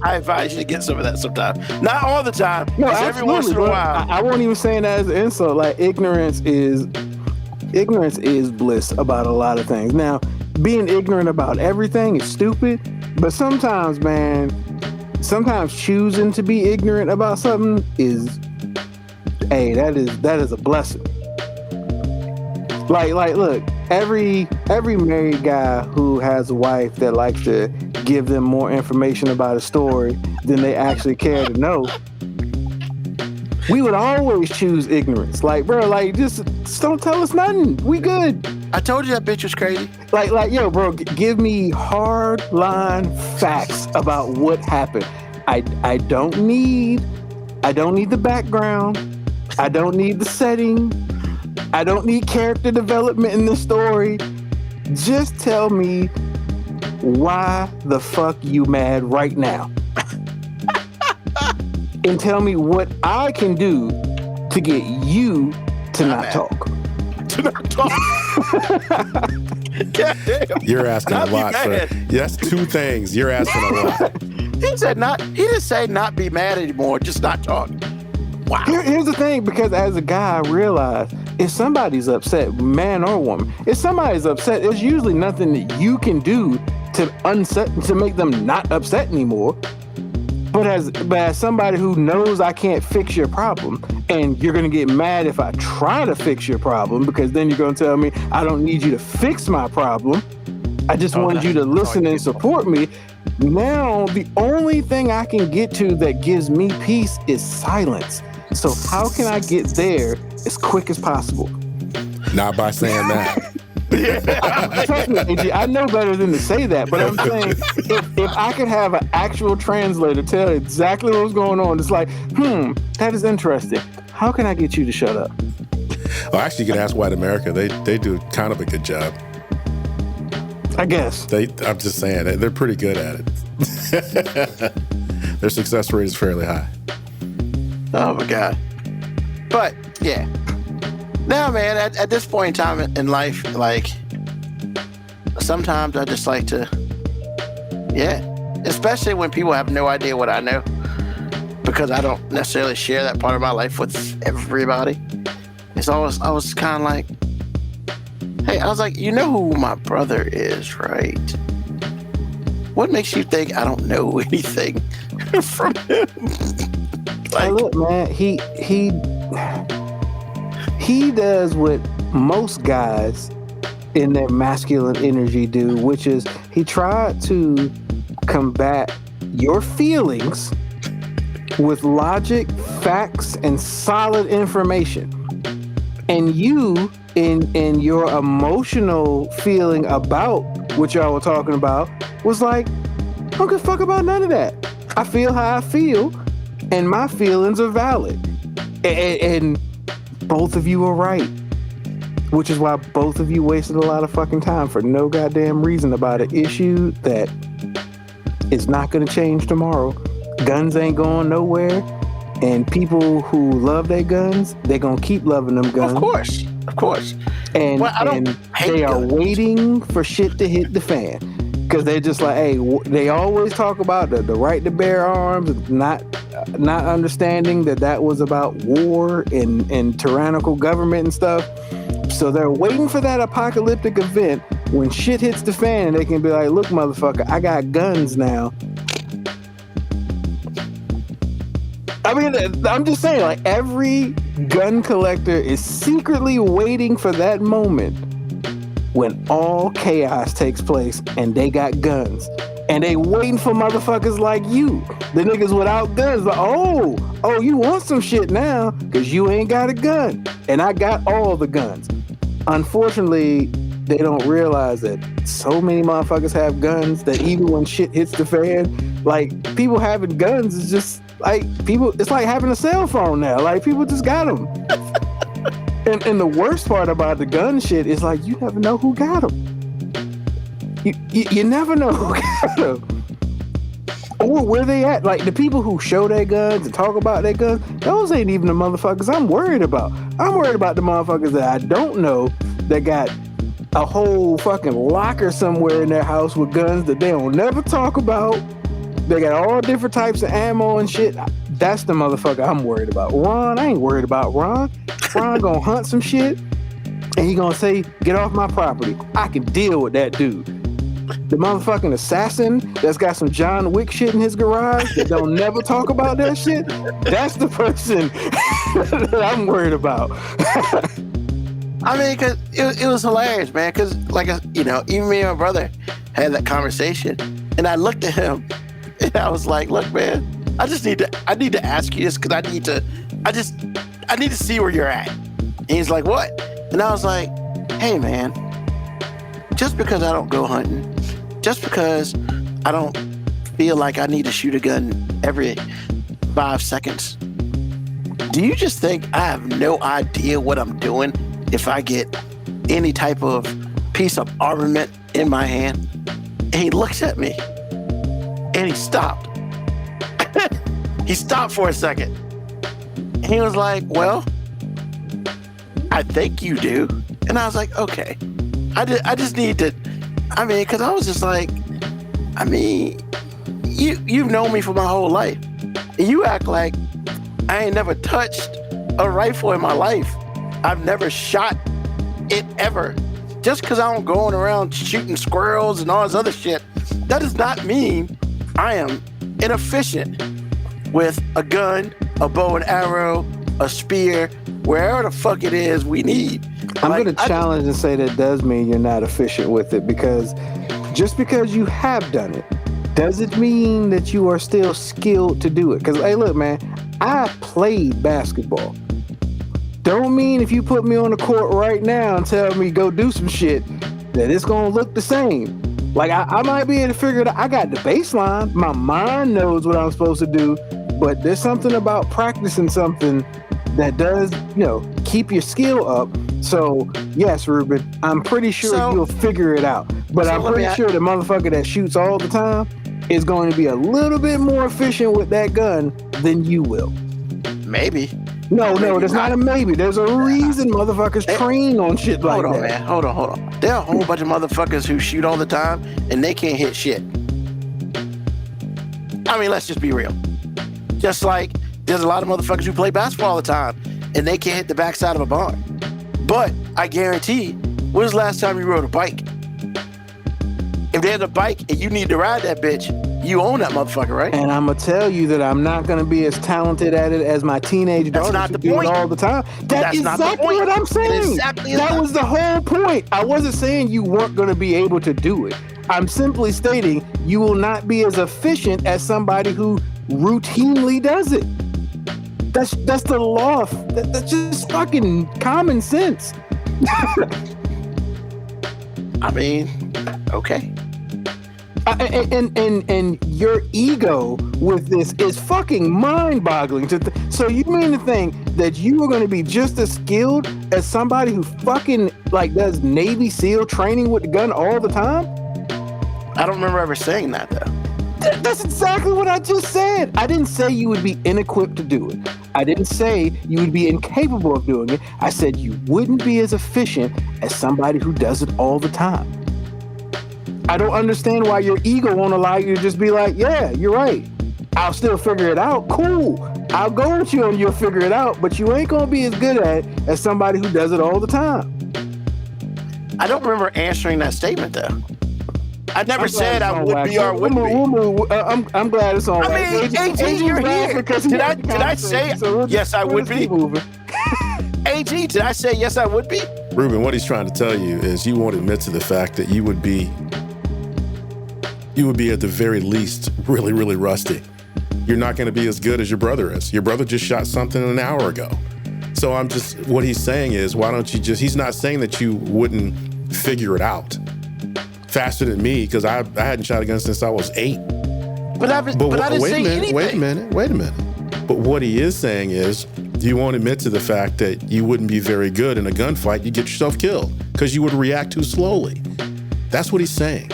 S1: I advise you to get some of that sometime. Not all the time.
S4: No,
S1: just every once in a
S4: bro.
S1: while.
S4: I won't even say that as an insult. Like, ignorance is bliss about a lot of things. Now, being ignorant about everything is stupid, but sometimes, man, choosing to be ignorant about something is, hey, that is a blessing. Like, look, every married guy who has a wife that likes to give them more information about a story than they actually care to know, we would always choose ignorance. Like, bro, like, just don't tell us nothing. We good.
S1: I told you that bitch was crazy.
S4: Like, yo, bro, give me hard line facts about what happened. I don't need the background. I don't need the setting. I don't need character development in the story. Just tell me why the fuck you mad right now. And tell me what I can do to get you to not talk.
S1: To not talk. God damn.
S3: You're asking a lot, sir. That's two things. You're asking a lot.
S1: He didn't say not be mad anymore, just not talk. Wow.
S4: Here's the thing, because as a guy, I realize if somebody's upset, man or woman, if somebody's upset, there's usually nothing that you can do to make them not upset anymore. But as somebody who knows I can't fix your problem, and you're gonna get mad if I try to fix your problem, because then you're gonna tell me I don't need you to fix my problem. I just wanted you to listen and support me. Now, the only thing I can get to that gives me peace is silence. So how can I get there as quick as possible?
S3: Not by saying that.
S4: Trust me, AG, I know better than to say that, but I'm saying if I could have an actual translator tell exactly what's going on, it's like, that is interesting. How can I get you to shut up?
S3: Well, actually, you can ask White America. They do kind of a good job.
S4: I guess.
S3: I'm just saying, they're pretty good at it. Their success rate is fairly high.
S1: Oh my God. But yeah. Now, man, at this point in time in life, like, sometimes I just like to, especially when people have no idea what I know, because I don't necessarily share that part of my life with everybody. I was kind of like, hey, I was like, you know who my brother is, right? What makes you think I don't know anything from him?
S4: Like, look, man, he does what most guys in their masculine energy do, which is he tried to combat your feelings with logic, facts, and solid information. And you, in your emotional feeling about what y'all were talking about, was like, I don't give a fuck about none of that. I feel how I feel, and my feelings are valid. And both of you are right. Which is why both of you wasted a lot of fucking time for no goddamn reason about an issue that is not going to change tomorrow. Guns ain't going nowhere. And people who love their guns, they're going to keep loving them guns.
S1: Of course.
S4: And,
S1: well,
S4: and they are waiting for shit to hit the fan. Because they're just like, hey, they always talk about the right to bear arms, not understanding that was about war and tyrannical government and stuff. So they're waiting for that apocalyptic event when shit hits the fan and they can be like, look, motherfucker, I got guns now. I mean, I'm just saying, like, every gun collector is secretly waiting for that moment when all chaos takes place and they got guns. And they waiting for motherfuckers like you, the niggas without guns. Like, oh, you want some shit now because you ain't got a gun. And I got all the guns. Unfortunately, they don't realize that so many motherfuckers have guns that even when shit hits the fan, like people having guns is just like people. It's like having a cell phone now. Like people just got them. And the worst part about the gun shit is like you never know who got them. You never know who got them or where they at. Like the people who show their guns and talk about their guns, those ain't even the motherfuckers I'm worried about. I'm worried about the motherfuckers that I don't know that got a whole fucking locker somewhere in their house with guns that they don't never talk about. They got all different types of ammo and shit. That's the motherfucker I'm worried about. Ron, I ain't worried about Ron. Ron gonna hunt some shit and he gonna say, get off my property. I can deal with that dude. The motherfucking assassin that's got some John Wick shit in his garage that don't never talk about that shit, that's the person that I'm worried about.
S1: I mean, because it was hilarious, man. Because, like, you know, even me and my brother had that conversation. And I looked at him and I was like, look, man, I need to ask you this because I need to see where you're at. And he's like, what? And I was like, hey, man, just because I don't go hunting, just because I don't feel like I need to shoot a gun every 5 seconds, do you just think I have no idea what I'm doing if I get any type of piece of armament in my hand? And he looks at me and he stopped. He stopped for a second. And he was like, well, I think you do. And I was like, okay. I just need to, I mean, because I was just like, I mean, you've known me for my whole life. And you act like I ain't never touched a rifle in my life. I've never shot it ever. Just because I don't going around shooting squirrels and all this other shit, that does not mean I am inefficient with a gun, a bow and arrow, a spear, wherever the fuck it is we need.
S4: I'm going to challenge and say that does mean you're not efficient with it, because just because you have done it doesn't mean that you are still skilled to do it. Because, hey, look, man, I played basketball. Don't mean if you put me on the court right now and tell me go do some shit that it's going to look the same. Like, I might be able to figure it out. I got the baseline. My mind knows what I'm supposed to do, but there's something about practicing something that does, you know, keep your skill up. So, yes, Ruben, I'm pretty sure you'll figure it out. But I'm pretty sure the motherfucker that shoots all the time is going to be a little bit more efficient with that gun than you will.
S1: Maybe.
S4: No, there's not a maybe. There's a reason motherfuckers train on shit like that.
S1: Hold on, man. Hold on. There are a whole bunch of motherfuckers who shoot all the time and they can't hit shit. I mean, let's just be real. Just like there's a lot of motherfuckers who play basketball all the time and they can't hit the backside of a barn. But I guarantee, when was the last time you rode a bike? If there's a bike and you need to ride that bitch, you own that motherfucker, right?
S4: And I'm going to tell you that I'm not going to be as talented at it as my teenage daughters who do it all the time. That's exactly what I'm saying. That was the whole point. I wasn't saying you weren't going to be able to do it. I'm simply stating you will not be as efficient as somebody who routinely does it. That's the law. That's just fucking common sense.
S1: I mean, okay.
S4: And your ego with this is fucking mind-boggling. So you mean to think that you are going to be just as skilled as somebody who fucking like does Navy SEAL training with the gun all the time?
S1: I don't remember ever saying that though.
S4: That's exactly what I just said. I didn't say you would be inequipped to do it. I didn't say you would be incapable of doing it. I said you wouldn't be as efficient as somebody who does it all the time. I don't understand why your ego won't allow you to just be like, yeah, you're right. I'll still figure it out. Cool. I'll go with you and you'll figure it out, but you ain't going to be as good at it as somebody who does it all the time.
S1: I don't remember answering that statement though. I never said I would be or wouldn't be.
S4: I'm glad it's on.
S1: I mean, AG, you're here. Did I say yes, I would be? AG, did I say yes, I would be?
S3: Ruben, what he's trying to tell you is you won't admit to the fact that you would be at the very least really, really rusty. You're not going to be as good as your brother is. Your brother just shot something an hour ago. So what he's saying is, why don't you he's not saying that you wouldn't figure it out faster than me because I hadn't shot a gun since I was 8.
S1: But I didn't say anything.
S3: Wait a minute. But what he is saying is, you won't admit to the fact that you wouldn't be very good in a gunfight. You get yourself killed because you would react too slowly. That's what he's saying.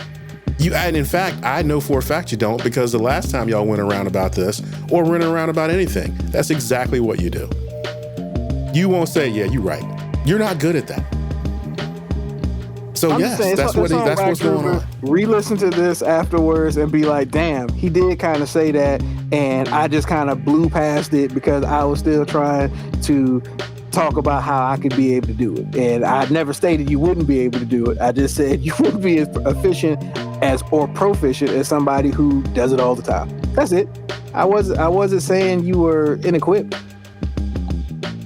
S3: And in fact, I know for a fact you don't, because the last time y'all went around about this or went around about anything, that's exactly what you do. You won't say, yeah, you're right. You're not good at that. So yes, that's what's going on.
S4: Re-listen to this afterwards and be like, damn, he did kind of say that, and I just kind of blew past it because I was still trying to talk about how I could be able to do it. And I never stated you wouldn't be able to do it. I just said you wouldn't be as efficient or proficient as somebody who does it all the time. That's it. I wasn't saying you were inequipped.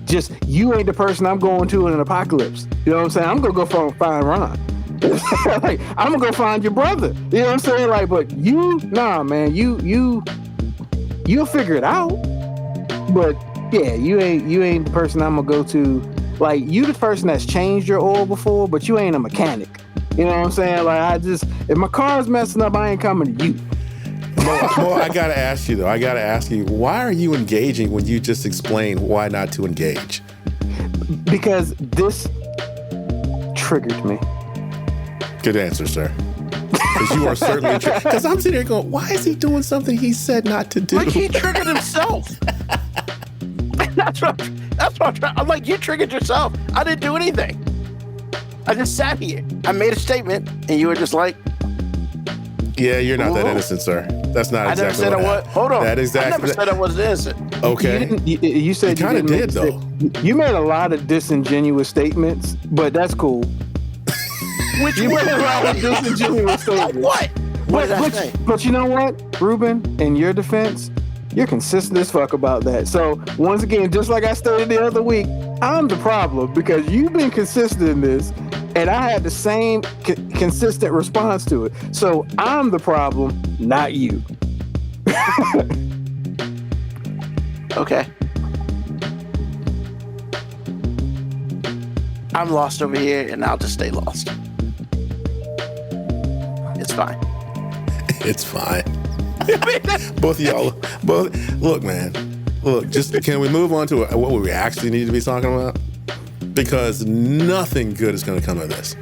S4: Just you ain't the person I'm going to in an apocalypse. You know what I'm saying? I'm gonna go find Ron. Like, I'm gonna go find your brother. You know what I'm saying? Like, but you, nah, man, you'll figure it out. But yeah, you ain't the person I'm gonna go to. Like, you the person that's changed your oil before, but you ain't a mechanic. You know what I'm saying? Like, if my car's messing up, I ain't coming to you.
S3: Mo, I gotta ask you though. Why are you engaging when you just explained why not to engage?
S4: Because this triggered me.
S3: Good answer, sir. Because you are certainly triggered. Because I'm sitting there going, why is he doing something he said not to do?
S1: Like, he triggered himself. That's what I'm trying. I'm like, you triggered yourself. I didn't do anything. I just sat here. I made a statement, and you were just like,
S3: yeah, you're not that innocent, sir. That's not exactly what happened. I never said I was. Hold on. I never said I was innocent. Okay.
S4: You said
S3: you kind of did, though.
S4: You made a lot of disingenuous statements, but that's cool.
S1: Which
S4: you made a lot of disingenuous statements.
S1: What? What did I say?
S4: But you know what, Ruben, in your defense, you're consistent as fuck about that. So once again, just like I stated the other week, I'm the problem because you've been consistent in this, and I had the same consistent response to it. So I'm the problem, not you.
S1: Okay. I'm lost over here, and I'll just stay lost. It's fine.
S3: It's fine. Both of y'all, look, man. Look, can we move on to what we actually need to be talking about? Because nothing good is going to come of this.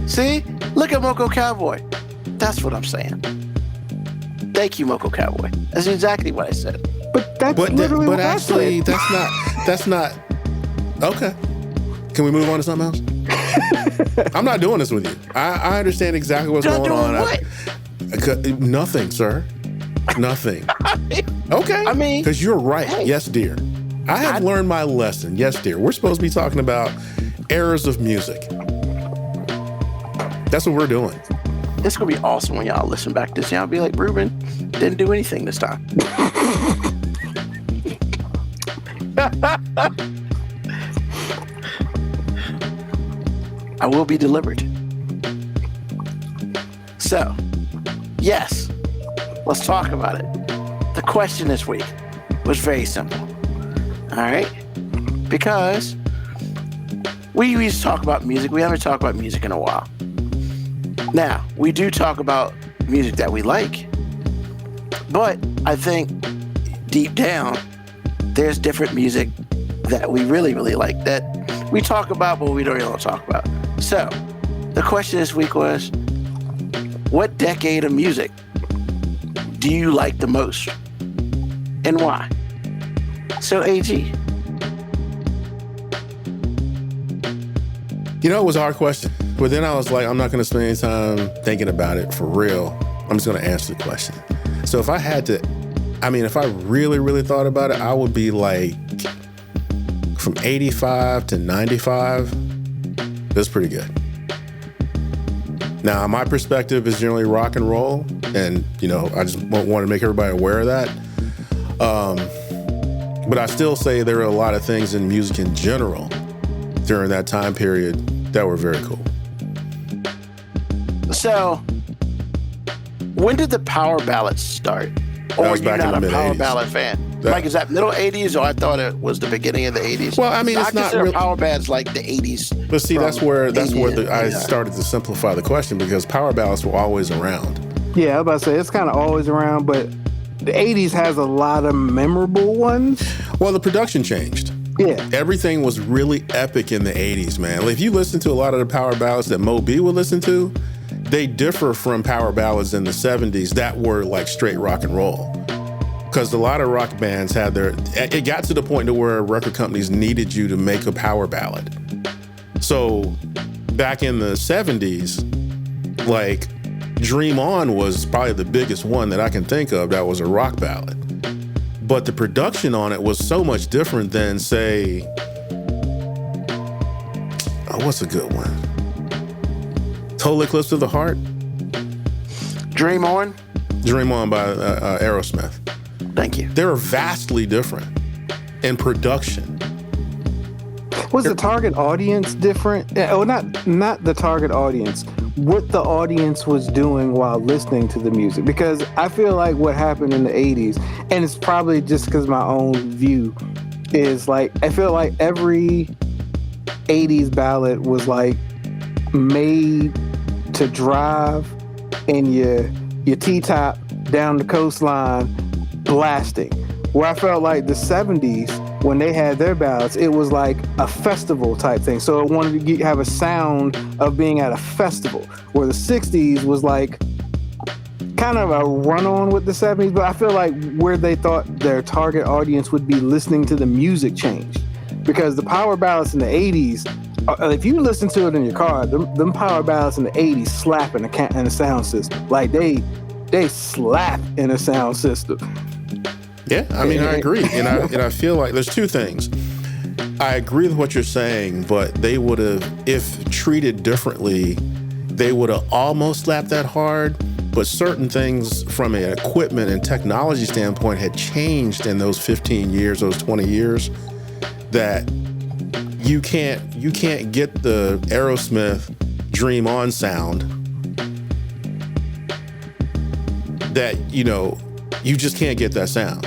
S1: See? Look at Moco Cowboy. That's what I'm saying. Thank you, Moco Cowboy. That's exactly what I said.
S4: But that's literally what I said.
S3: That's not. Okay. Can we move on to something else? I'm not doing this with you. I understand exactly what's going on.
S1: What?
S3: Nothing, sir. Nothing. Okay.
S1: I mean,
S3: because you're right. Hey, yes, dear. I have learned my lesson. Yes, dear. We're supposed to be talking about eras of music. That's what we're doing.
S1: It's gonna be awesome when y'all listen back to this. Y'all be like, Ruben didn't do anything this time. I will be delivered. So, yes, let's talk about it. The question this week was very simple. All right? Because we used to talk about music. We haven't talked about music in a while. Now, we do talk about music that we like. But I think deep down, there's different music that we really, really like that we talk about, but we don't really talk about. So, the question this week was, what decade of music do you like the most? And why? So, AG.
S3: You know, it was a hard question. But then I was like, I'm not going to spend any time thinking about it for real. I'm just going to answer the question. So if I had to, if I really, really thought about it, I would be like from 85 to 95. That's pretty good. Now, my perspective is generally rock and roll. And, I just want to make everybody aware of that. But I still say there are a lot of things in music in general during that time period that were very cool.
S1: So, when did the power ballads start? Or
S3: That was
S1: you're
S3: back in
S1: not
S3: the
S1: a power
S3: mid-80s.
S1: ballad fan? Like, is that middle 80s, or I thought it was the beginning of the 80s?
S3: Well, I mean, it's not
S1: consider
S3: real.
S1: power ballads like the 80s.
S3: But see, that's where I
S1: yeah.
S3: started to simplify the question, because power ballads were always around.
S4: Yeah, I was about to say, it's kind of always around, but the 80s has a lot of memorable ones.
S3: Well, the production changed.
S4: Yeah.
S3: Everything was really epic in the 80s, man. If you listen to a lot of the power ballads that Mo B would listen to, they differ from power ballads in the 70s that were like straight rock and roll. Because a lot of rock bands had it got to the point to where record companies needed you to make a power ballad. So back in the 70s, like Dream On was probably the biggest one that I can think of that was a rock ballad. But the production on it was so much different than, say, what's a good one? Total Eclipse of the Heart?
S1: Dream On?
S3: Dream On by Aerosmith.
S1: Thank you.
S3: They're vastly different in production.
S4: Was the target audience different? Oh, not the target audience. What the audience was doing while listening to the music. Because I feel like what happened in the 80s, and it's probably just because my own view, is like, I feel like every 80s ballad was like made to drive in your T-top down the coastline blasting. Where I felt like the 70s, when they had their ballads, it was like a festival type thing. So it wanted to have a sound of being at a festival. Where the 60s was like kind of a run-on with the 70s, but I feel like where they thought their target audience would be listening to the music changed. Because the power ballads in the 80s, if you listen to it in your car, them power ballads in the 80s slap in a sound system. Like they slap in a sound system.
S3: Yeah, I mean, I agree. And I feel like there's two things. I agree with what you're saying, but they would have, if treated differently, they would have almost slapped that hard. But certain things from an equipment and technology standpoint had changed in those 15 years, those 20 years, that you can't get the Aerosmith Dream On sound that, you just can't get that sound.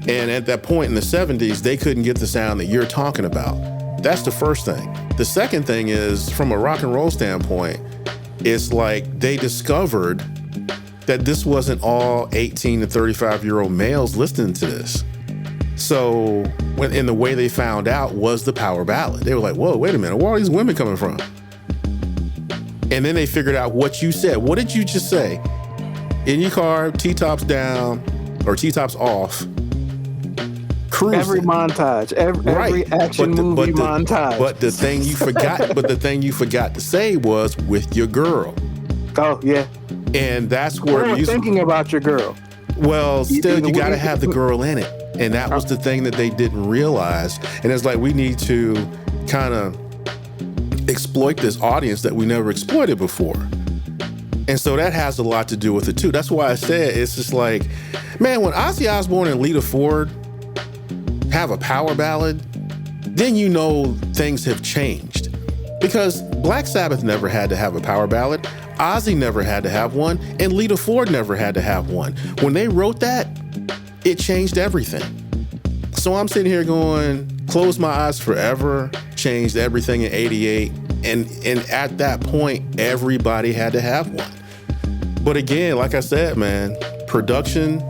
S3: And at that point in the 70s, they couldn't get the sound that you're talking about. That's the first thing. The second thing is, from a rock and roll standpoint, it's like they discovered that this wasn't all 18 to 35-year-old males listening to this. So, in the way they found out was the power ballad. They were like, whoa, wait a minute, where are these women coming from? And then they figured out what you said. What did you just say? In your car, T-tops down or T-tops off, cruising.
S4: Every montage, every action movie montage.
S3: But the thing you forgot to say was with your girl.
S4: Oh yeah.
S3: And that's where
S4: you're thinking about your girl.
S3: Well, still, you got to have the girl in it. And that was the thing that they didn't realize. And it's like, we need to kind of exploit this audience that we never exploited before. And so that has a lot to do with it too. That's why I said, it's just like, man, when Ozzy Osbourne and Lita Ford have a power ballad, then things have changed. Because Black Sabbath never had to have a power ballad, Ozzy never had to have one, and Lita Ford never had to have one. When they wrote that, it changed everything. So I'm sitting here going, Close My Eyes Forever changed everything in '88, and at that point, everybody had to have one. But again, like I said, man, production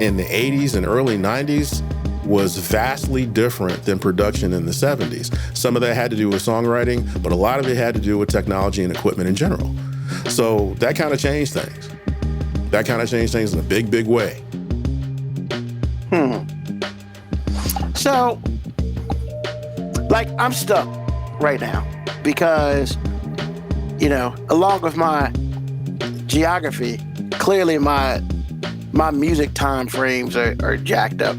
S3: in the 80s and early 90s was vastly different than production in the 70s. Some of that had to do with songwriting, but a lot of it had to do with technology and equipment in general. So that kind of changed things. That kind of changed things in a big, big way.
S1: So, like, I'm stuck right now because, along with my geography, clearly my music time frames are jacked up.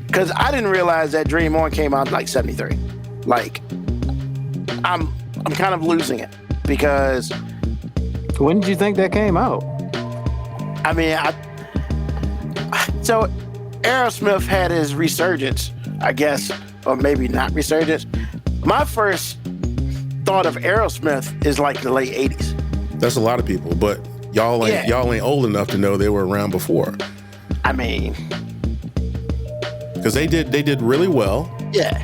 S1: Because I didn't realize that Dream On came out in like 73. Like, I'm kind of losing it because.
S4: When did you think that came out?
S1: I mean, so Aerosmith had his resurgence, I guess, or maybe not resurgence. My first thought of Aerosmith is like the late 80s.
S3: That's a lot of people, but y'all ain't old enough to know they were around before.
S1: I mean,
S3: because they did really well.
S1: Yeah.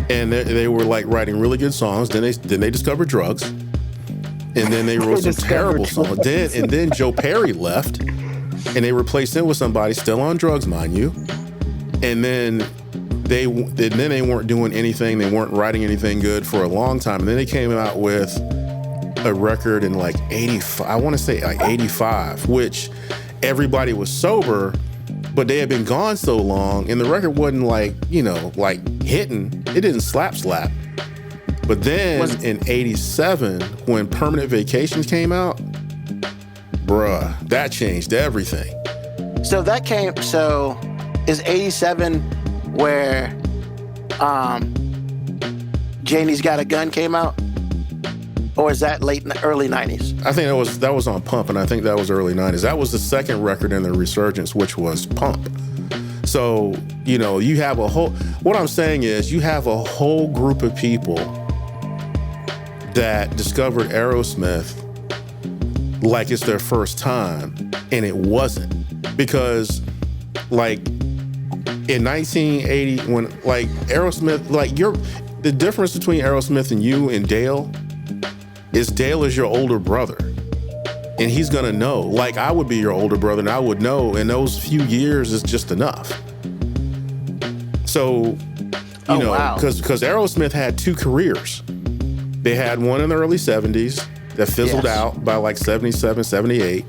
S3: And they were like writing really good songs. Then they discovered drugs, and then they wrote some terrible songs. Then Joe Perry left, and they replaced him with somebody still on drugs, mind you. And then they weren't doing anything. They weren't writing anything good for a long time. And then they came out with a record in like 85. I want to say like 85, which everybody was sober, but they had been gone so long, and the record wasn't like, like hitting. It didn't slap. But then in 87, when Permanent Vacations came out, bruh, that changed everything.
S1: So is 87 where Janie's Got a Gun came out? Or is that early 90s?
S3: I think that was on Pump, and I think that was early 90s. That was the second record in the resurgence, which was Pump. So, you have what I'm saying is you have a whole group of people that discovered Aerosmith like it's their first time, and it wasn't. Because, like, in 1980, when, like, Aerosmith, like, the difference between Aerosmith and you and Dale is Dale is your older brother, and he's gonna know. Like, I would be your older brother, and I would know, and those few years is just enough. So, because Aerosmith had two careers. They had one in the early 70s that fizzled out by like 77, 78.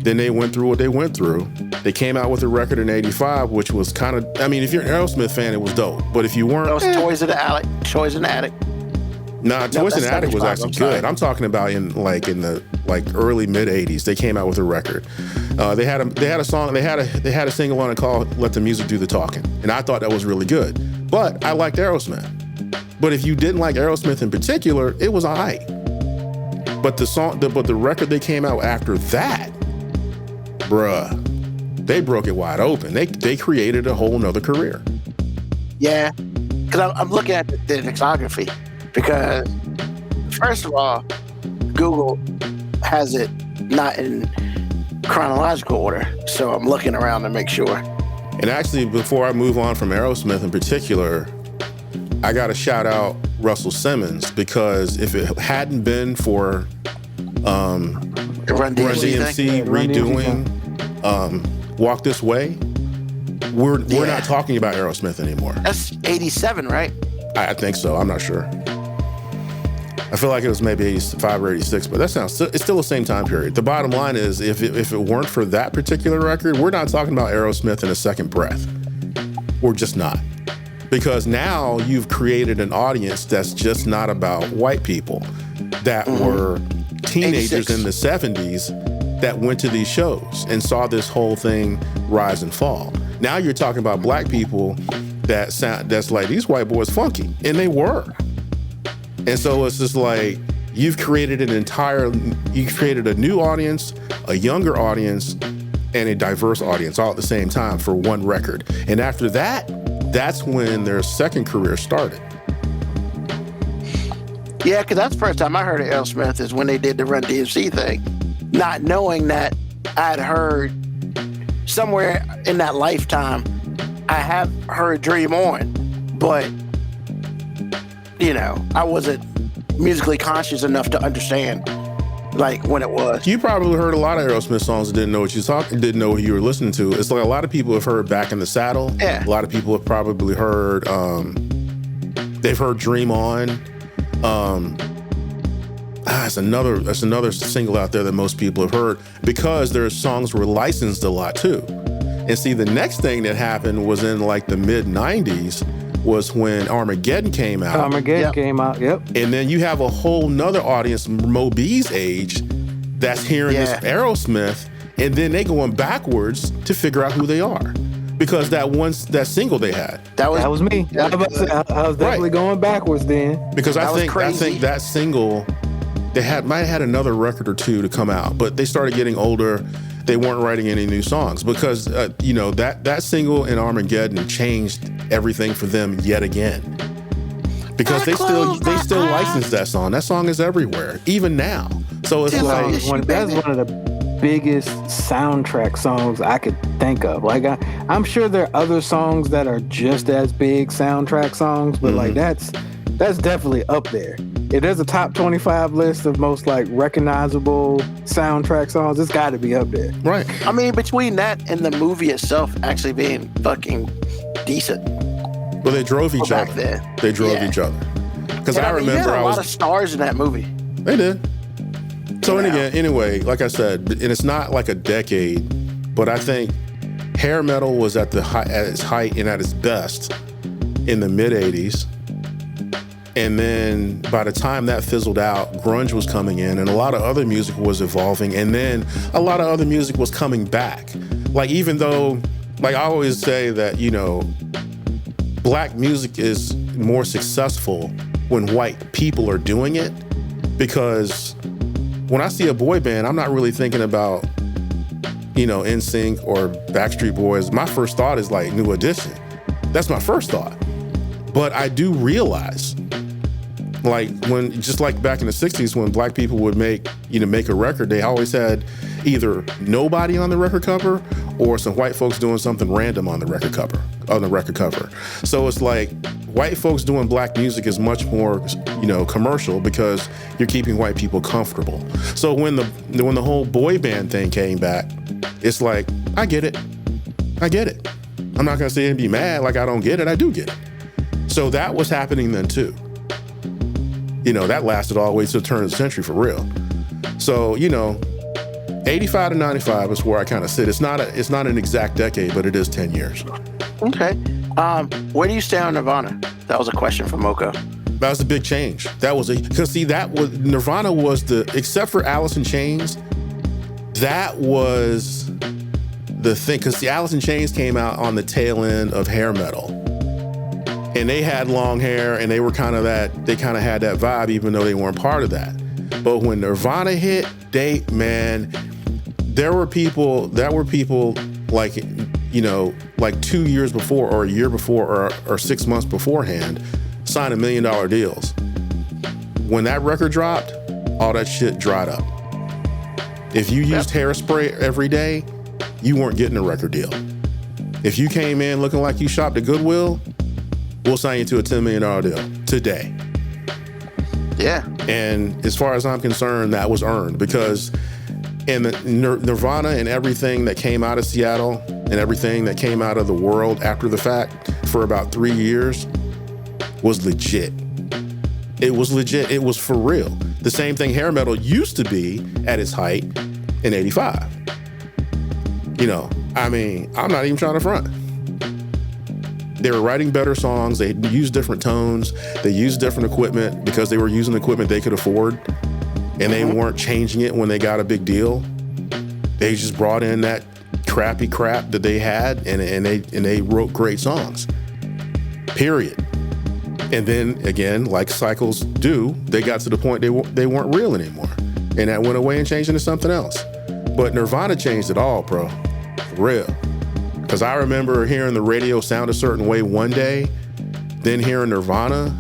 S3: Then they went through what they went through. They came out with a record in 85, which was kind of, I mean, if you're an Aerosmith fan, it was dope. But if you weren't...
S1: That was Toys in the Attic.
S3: Nah, Toys in the Attic was actually good. I'm talking about in the early mid 80s. They came out with a record. They had a song. They had a single on it called "Let the Music Do the Talking," and I thought that was really good. But I liked Aerosmith. But if you didn't like Aerosmith in particular, it was alright. But the record they came out after that, bruh, they broke it wide open. They created a whole nother career.
S1: Yeah, because I'm looking at the discography. Because, first of all, Google has it not in chronological order. So I'm looking around to make sure.
S3: And actually, before I move on from Aerosmith in particular, I got to shout out Russell Simmons, because if it hadn't been for
S1: Run DMC
S3: redoing Walk This Way, we're not talking about Aerosmith anymore.
S1: That's 87, right?
S3: I think so. I'm not sure. I feel like it was maybe 85 or 86, but it's still the same time period. The bottom line is, if it weren't for that particular record, we're not talking about Aerosmith in a second breath. We're just not. Because now you've created an audience that's just not about white people that were teenagers
S1: 86.
S3: in the 70s that went to these shows and saw this whole thing rise and fall. Now you're talking about black people that's like, these white boys funky, and they were. And so it's just like, you've created a new audience, a younger audience, and a diverse audience all at the same time for one record. And after that, that's when their second career started.
S1: Yeah, because that's the first time I heard of Aerosmith is when they did the Run DMC thing. Not knowing that I'd heard somewhere in that lifetime, I have heard Dream On, but I wasn't musically conscious enough to understand like when it was.
S3: You probably heard a lot of Aerosmith songs and didn't know what you were listening to. It's like a lot of people have heard Back in the Saddle.
S1: Yeah.
S3: A lot of people have probably heard they've heard Dream On. It's another single out there that most people have heard, because their songs were licensed a lot too. And see, the next thing that happened was in like the mid 90s was when Armageddon came out.
S4: Came out, yep.
S3: And then you have a whole nother audience, Mo B's age, that's hearing this Aerosmith, and then they going backwards to figure out who they are. Because that single they had.
S4: That was me. I was definitely going backwards then.
S3: Because I think that single, they might have had another record or two to come out, but they started getting older. They weren't writing any new songs because that single in Armageddon changed everything for them yet again. Because they still license that song. That song is everywhere, even now. So it's
S4: that's one of the biggest soundtrack songs I could think of. Like I'm sure there are other songs that are just as big soundtrack songs, but like that's definitely up there. If there's a top 25 list of most like recognizable soundtrack songs, it's got to be up there.
S3: Right.
S1: I mean, between that and the movie itself actually being fucking decent.
S3: Well, they drove each
S1: Back
S3: other.
S1: then.
S3: They drove
S1: Yeah.
S3: each other. Because
S1: And
S3: I
S1: mean,
S3: remember
S1: you had
S3: I
S1: a
S3: was.
S1: lot of stars in that movie.
S3: They did. So and
S1: Yeah.
S3: again, anyway, like I said, and it's not like a decade, but I think hair metal was at its height and at its best in the mid '80s. And then by the time that fizzled out, grunge was coming in and a lot of other music was evolving. And then a lot of other music was coming back. Like, even though, like I always say that, you know, black music is more successful when white people are doing it, because when I see a boy band, I'm not really thinking about, you know, NSYNC or Backstreet Boys. My first thought is like New Edition. That's my first thought. But I do realize, like, when, just like back in the 60s when black people would make a record, they always had either nobody on the record cover or some white folks doing something random on the record cover. So it's like white folks doing black music is much more, you know, commercial because you're keeping white people comfortable. So when the whole boy band thing came back, it's like, I get it. I'm not gonna sit and be mad like I don't get it. I do get it. So that was happening then too. You know, that lasted all the way to the turn of the century for real. So, you know, 85 to 95 is where I kind of sit. It's not an exact decade, but it is 10 years.
S1: Okay. Where do you stand on Nirvana? That was a question from Mocha.
S3: That was a big change. Nirvana was except for Alice in Chains, that was the thing, because the Alice in Chains came out on the tail end of hair metal. And they had long hair and they kind of had that vibe, even though they weren't part of that. But when Nirvana hit, there were people like, you know, like 2 years before or a year before or 6 months beforehand, signed $1 million deals. When that record dropped, all that shit dried up. If you used hairspray every day, you weren't getting a record deal. If you came in looking like you shopped at Goodwill, we'll sign you to a $10 million deal today.
S1: Yeah.
S3: And as far as I'm concerned, that was earned, because in the Nirvana and everything that came out of Seattle and everything that came out of the world after the fact for about 3 years was legit. It was legit. It was for real. The same thing hair metal used to be at its height in 85. You know, I mean, I'm not even trying to front. They were writing better songs. They used different tones. They used different equipment because they were using equipment they could afford, and they weren't changing it when they got a big deal. They just brought in that crappy crap that they had, and they wrote great songs. Period. And then again, like cycles do, they got to the point they weren't real anymore, and that went away and changed into something else. But Nirvana changed it all, bro. For real. Because I remember hearing the radio sound a certain way one day, then hearing Nirvana,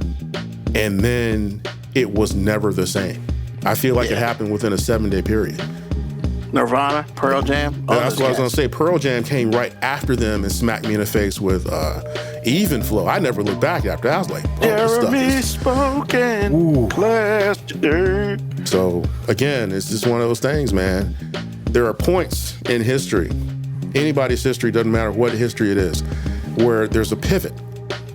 S3: and then it was never the same. I feel like it happened within a 7-day period.
S1: Nirvana, Pearl Jam.
S3: That's what I was going to say. Pearl Jam came right after them and smacked me in the face with Even Flow. I never looked back after that. I was like, oh, this stuff
S1: Jeremy
S3: is...
S1: spoken. Plastic.
S3: So, again, it's just one of those things, man. There are points in history, anybody's history, doesn't matter what history it is, where there's a pivot.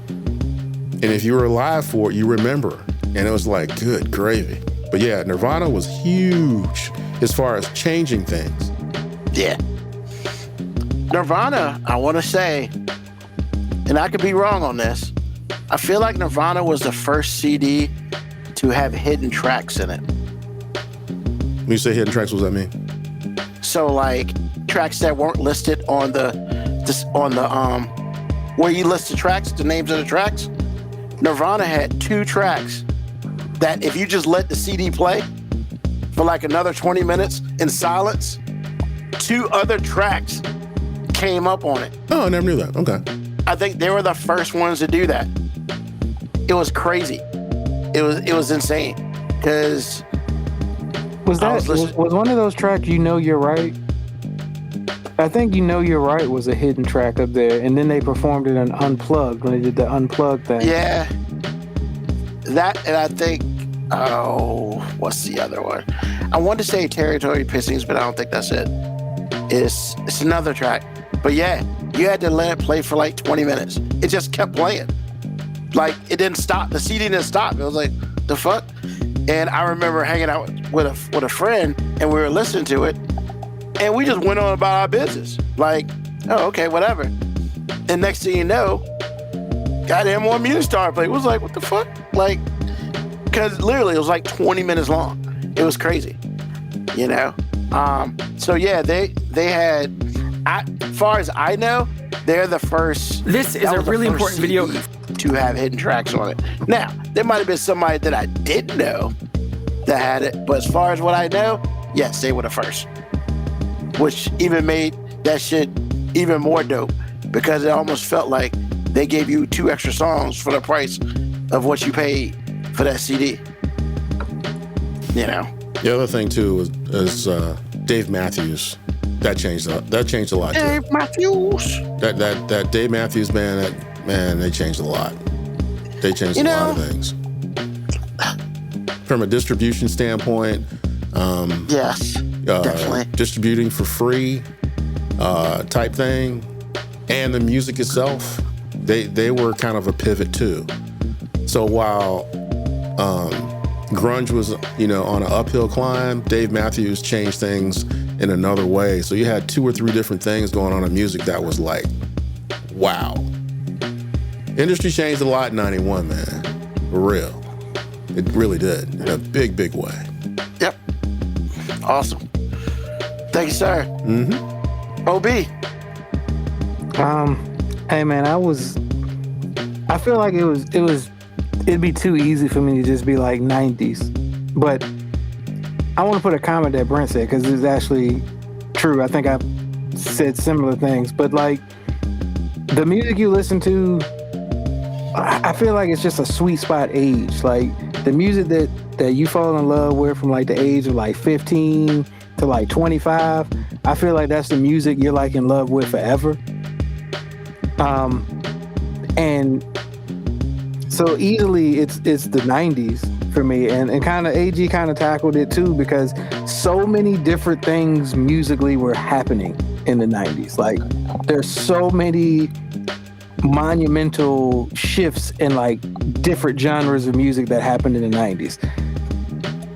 S3: And if you were alive for it, you remember. And it was like, good gravy. But yeah, Nirvana was huge as far as changing things.
S1: Yeah. Nirvana, I want to say, and I could be wrong on this, I feel like Nirvana was the first CD to have hidden tracks in it.
S3: When you say hidden tracks, what does that mean?
S1: So like tracks that weren't listed on the where you list the tracks, the names of the tracks. Nirvana had 2 tracks that if you just let the CD play for like another 20 minutes in silence, 2 other tracks came up on it.
S3: Oh, I never knew that. Okay.
S1: I think they were the first ones to do that. It was crazy. It was insane because
S4: Was one of those tracks, You Know You're Right? I think You Know You're Right was a hidden track up there, and then they performed it on Unplugged when they did the Unplugged thing.
S1: Yeah. That, and I think, what's the other one? I want to say Territory Pissings, but I don't think that's it. It's another track. But yeah, you had to let it play for like 20 minutes. It just kept playing. Like, it didn't stop. The CD didn't stop. It was like, the fuck? And I remember hanging out with a friend, and we were listening to it, and we just went on about our business. Like, oh, okay, whatever. And next thing you know, goddamn more music started playing. It was like, what the fuck? Like, because literally it was like 20 minutes long. It was crazy, you know? So yeah, they had, as far as I know, they're the first.
S5: This is a really important video
S1: to have hidden tracks on it. Now, there might have been somebody that I didn't know that had it, but as far as what I know, yes, they were the first. Which even made that shit even more dope, because it almost felt like they gave you 2 extra songs for the price of what you paid for that CD. You know.
S3: The other thing too is Dave Matthews. That changed a lot.
S1: Dave Matthews.
S3: That Dave Matthews band, they changed a lot. They changed a lot of things. From a distribution standpoint,
S1: yes, definitely.
S3: Distributing for free type thing, and the music itself, they were kind of a pivot too. So while grunge was, on an uphill climb, Dave Matthews changed things in another way. So you had 2 or 3 different things going on in music that was like, wow. Industry changed a lot in 91, man. For real. It really did, in a big, big way.
S1: Yep. Awesome. Thank you, sir.
S3: Mm-hmm.
S1: OB.
S4: Hey man, I feel like it'd be too easy for me to just be like 90s. But I want to put a comment that Brent said, because it's actually true. I think I've said similar things. But like, the music you listen to, I feel like it's just a sweet spot age. Like, the music that you fall in love with from like the age of like 15 to like 25, I feel like that's the music you're like in love with forever. And so easily it's the 90s for me, and kind of AG kind of tackled it too, because so many different things musically were happening in the 90s. Like, there's so many monumental shifts in like different genres of music that happened in the 90s.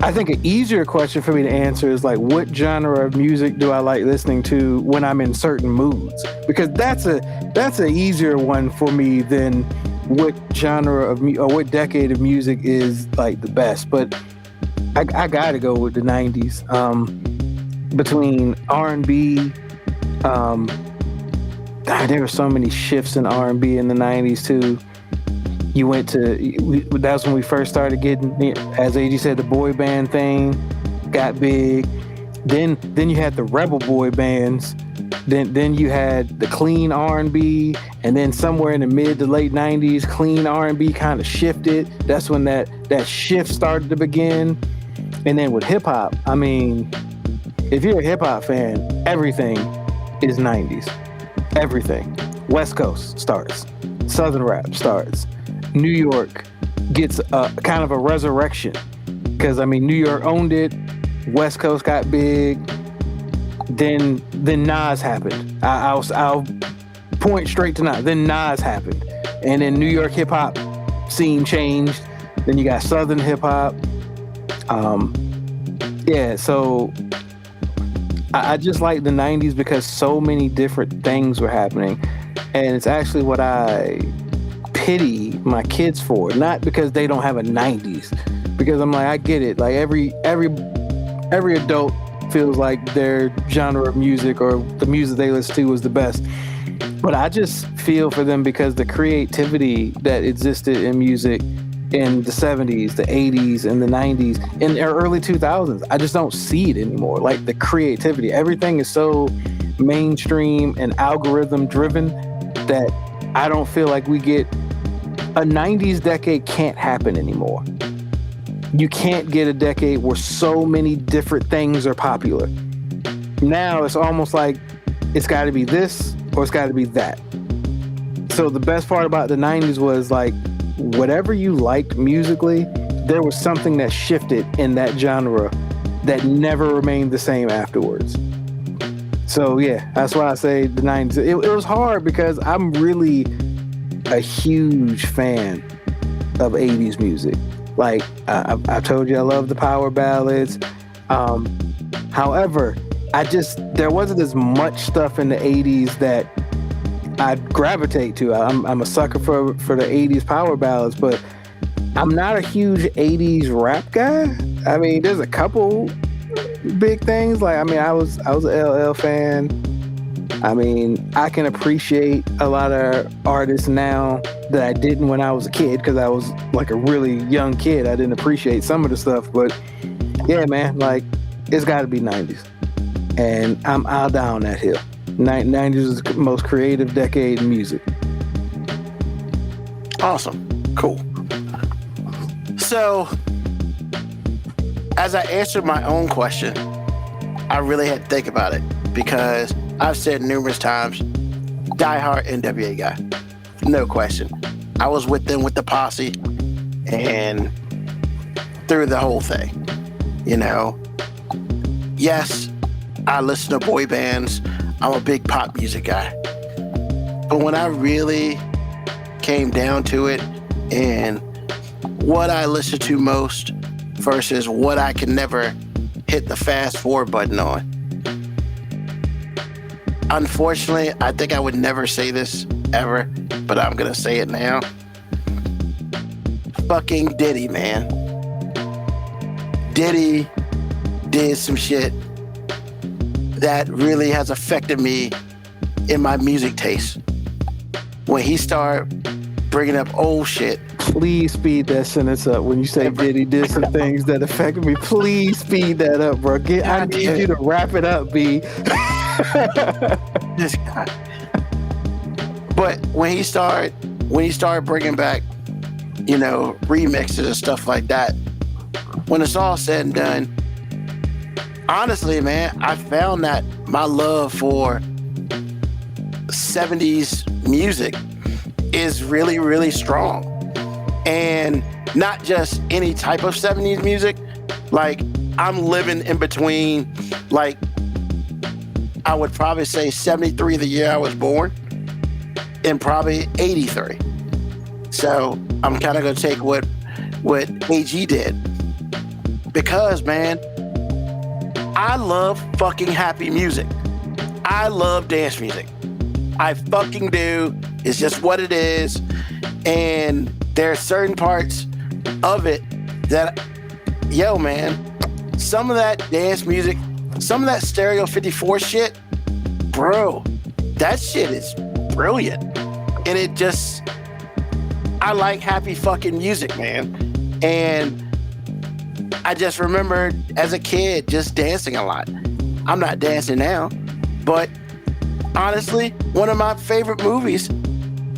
S4: I think an easier question for me to answer is like, what genre of music do I like listening to when I'm in certain moods? Because that's an easier one for me than what genre of or what decade of music is like the best. But I gotta go with the 90s. Between R&B, there were so many shifts in R&B in the 90s too. You went to, that's when we first started getting, as AG said, the boy band thing got big. Then you had the rebel boy bands. Then you had the clean R&B, and then somewhere in the mid to late 90s, clean R&B kind of shifted. That's when that shift started to begin. And then with hip hop, I mean, if you're a hip hop fan, everything is 90s. Everything. West Coast starts. Southern rap starts. New York gets a kind of a resurrection, because I mean, New York owned it. West Coast got big. Then Nas happened. I'll point straight to Nas. Then Nas happened, and then New York hip hop scene changed. Then you got Southern hip hop. So I just like the 90s because so many different things were happening, and it's actually what I pity my kids for. Not because they don't have a 90s, because I'm like, I get it. Like every adult feels like their genre of music or the music they listen to was the best. But I just feel for them because the creativity that existed in music in the 70s, the 80s, and the 90s, in the early 2000s, I just don't see it anymore. Like, the creativity, everything is so mainstream and algorithm driven that I don't feel like we get a 90s decade can't happen anymore. you can't get a decade where so many different things are popular. Now it's almost like it's got to be this or it's got to be that. So the best part about the 90s was like, whatever you liked musically, there was something that shifted in that genre that never remained the same afterwards. So yeah, that's why I say the 90s. It was hard because I'm really a huge fan of 80s music. Like I told you, I love the power ballads. However, there wasn't as much stuff in the 80s that I'd gravitate to. I'm a sucker for the 80s power ballads, but I'm not a huge 80s rap guy. I mean, there's a couple big things. Like, I mean, I was an LL fan. I mean, I can appreciate a lot of artists now that I didn't when I was a kid, because I was like a really young kid. I didn't appreciate some of the stuff, but yeah, man, like, it's got to be 90s. And I'll down that hill. 90s is the most creative decade in music.
S1: Awesome. Cool. So, as I answered my own question, I really had to think about it, because I've said numerous times, diehard NWA guy. No question. I was with them with the posse and through the whole thing. You know, yes, I listen to boy bands. I'm a big pop music guy. But when I really came down to it and what I listen to most versus what I can never hit the fast forward button on, unfortunately, I think I would never say this ever, but I'm going to say it now. Fucking Diddy, man. Diddy did some shit that really has affected me in my music taste. When he started bringing up old shit.
S4: Please speed that sentence up. When you say Diddy did some things that affected me, please speed that up, bro. I need you to wrap it up, B.
S1: This guy. But when he started bringing back, you know, remixes and stuff like that, when it's all said and done, honestly, man, I found that my love for 70s music is really, really strong. And not just any type of 70s music. Like, I'm living in between, like, I would probably say 73, the year I was born, and probably 83. So I'm kind of going to take what AG did. Because, man, I love fucking happy music. I love dance music. I fucking do. It's just what it is. And there are certain parts of it that, yo, man, some of that dance music, some of that Stereo 54 shit, bro, that shit is brilliant. And it just, I like happy fucking music, man. And I just remember as a kid just dancing a lot. I'm not dancing now, but honestly, one of my favorite movies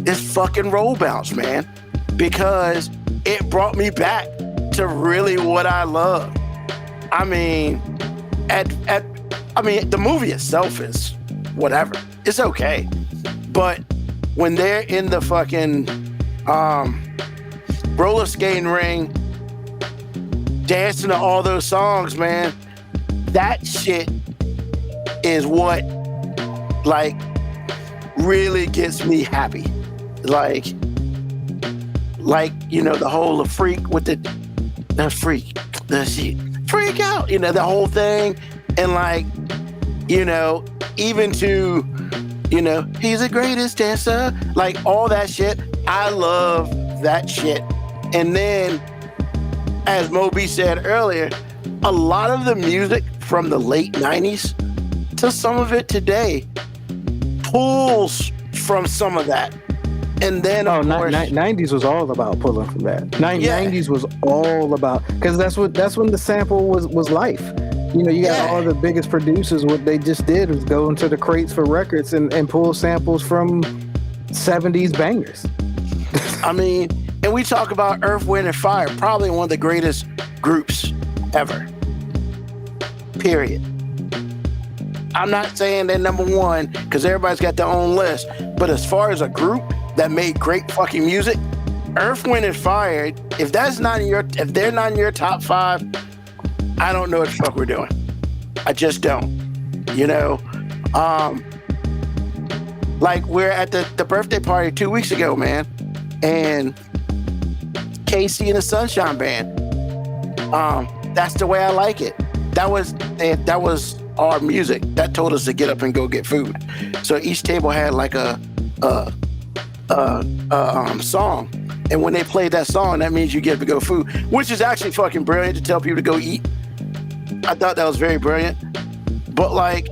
S1: is fucking Roll Bounce, man, because it brought me back to really what I love. I mean, the movie itself is whatever. It's okay. But when they're in the fucking roller skating ring, dancing to all those songs, man, that shit is what, like, really gets me happy. Like, you know, the whole freak with the freak out, you know, the whole thing. And like, you know, even to, you know, he's the greatest dancer, like all that shit. I love that shit. And then, as Moby said earlier, a lot of the music from the late 90s to some of it today pulls from some of that. And then, of course,
S4: 90s was all about pulling from that. 90s was all about, because that's when the sample was life. You know, you got all the biggest producers. What they just did was go into the crates for records and pull samples from 70s bangers.
S1: I mean, and we talk about Earth, Wind, and Fire, probably one of the greatest groups ever. Period. I'm not saying they're number one because everybody's got their own list, but as far as a group that made great fucking music, Earth, Wind & Fire, if they're not in your top 5, I don't know what the fuck we're doing. I just don't. You know, like we're at the birthday party 2 weeks ago, man, and KC and the Sunshine Band. That's the way I like it. That was our music that told us to get up and go get food. So each table had like a song, and when they played that song, that means you get to go food, which is actually fucking brilliant to tell people to go eat. I thought that was very brilliant. But like,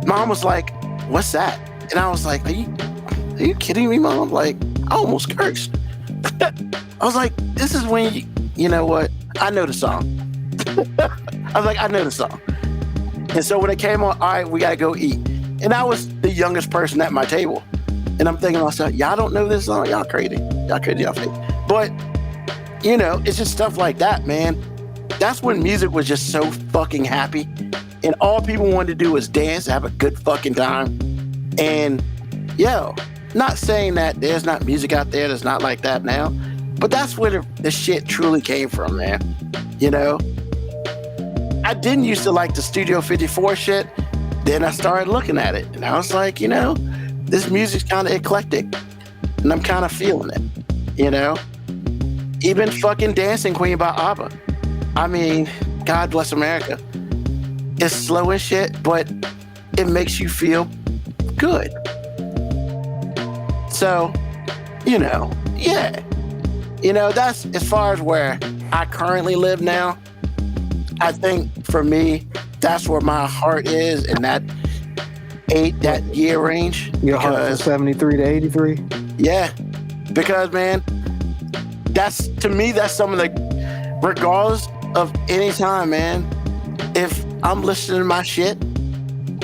S1: Mom was like, "What's that?" And I was like, "Are you kidding me, Mom?" Like, I almost cursed. I was like, "This is when you know what? I know the song." I was like, "I know the song." And so when it came on, all right, we gotta go eat. And I was the youngest person at my table. And I'm thinking to myself, y'all don't know this song? Y'all crazy. Y'all fake. But, you know, it's just stuff like that, man. That's when music was just so fucking happy. And all people wanted to do was dance, have a good fucking time. And, yo, not saying that there's not music out there that's not like that now, but that's where the shit truly came from, man. You know? I didn't used to like the Studio 54 shit. Then I started looking at it, and I was like, you know, this music's kind of eclectic, and I'm kind of feeling it, you know? Even fucking Dancing Queen by ABBA. I mean, God Bless America. It's slow as shit, but it makes you feel good. So, you know, yeah. You know, that's as far as where I currently live now. I think for me, that's where my heart is in that year range.
S4: Your heart from 73 to 83?
S1: Yeah. Because, man, to me, that's some of the, regardless of any time, man, if I'm listening to my shit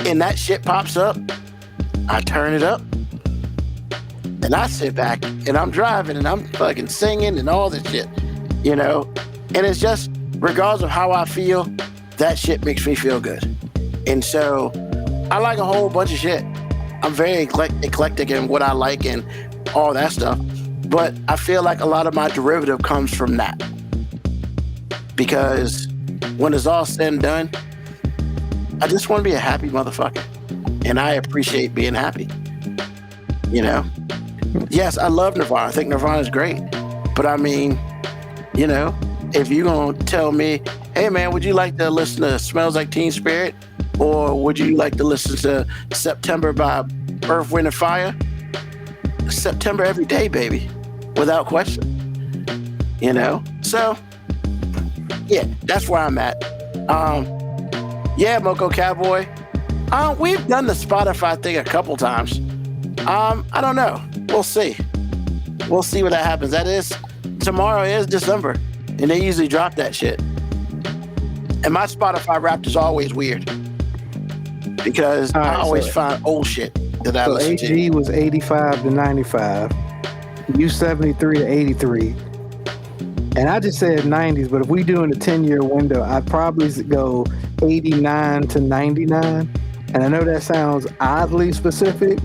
S1: and that shit pops up, I turn it up and I sit back and I'm driving and I'm fucking singing and all this shit, you know? And it's just, regardless of how I feel, that shit makes me feel good. And so I like a whole bunch of shit. I'm very eclectic in what I like and all that stuff. But I feel like a lot of my derivative comes from that. Because when it's all said and done, I just want to be a happy motherfucker. And I appreciate being happy. You know? Yes, I love Nirvana. I think Nirvana is great. But I mean, you know, if you're going to tell me, hey man, would you like to listen to Smells Like Teen Spirit? Or would you like to listen to September by Earth, Wind & Fire? September every day, baby. Without question. You know? So, yeah, that's where I'm at. Yeah, Moco Cowboy. We've done the Spotify thing a couple times. I don't know. We'll see. We'll see what that happens. Tomorrow is December, and they usually drop that shit. And my Spotify Wrapped is always weird because I always find old shit that I listen to.
S4: AG was 85 to 95, you 73 to 83, and I just said 90s, but if we do in a 10-year window, I'd probably go 89 to 99. And I know that sounds oddly specific.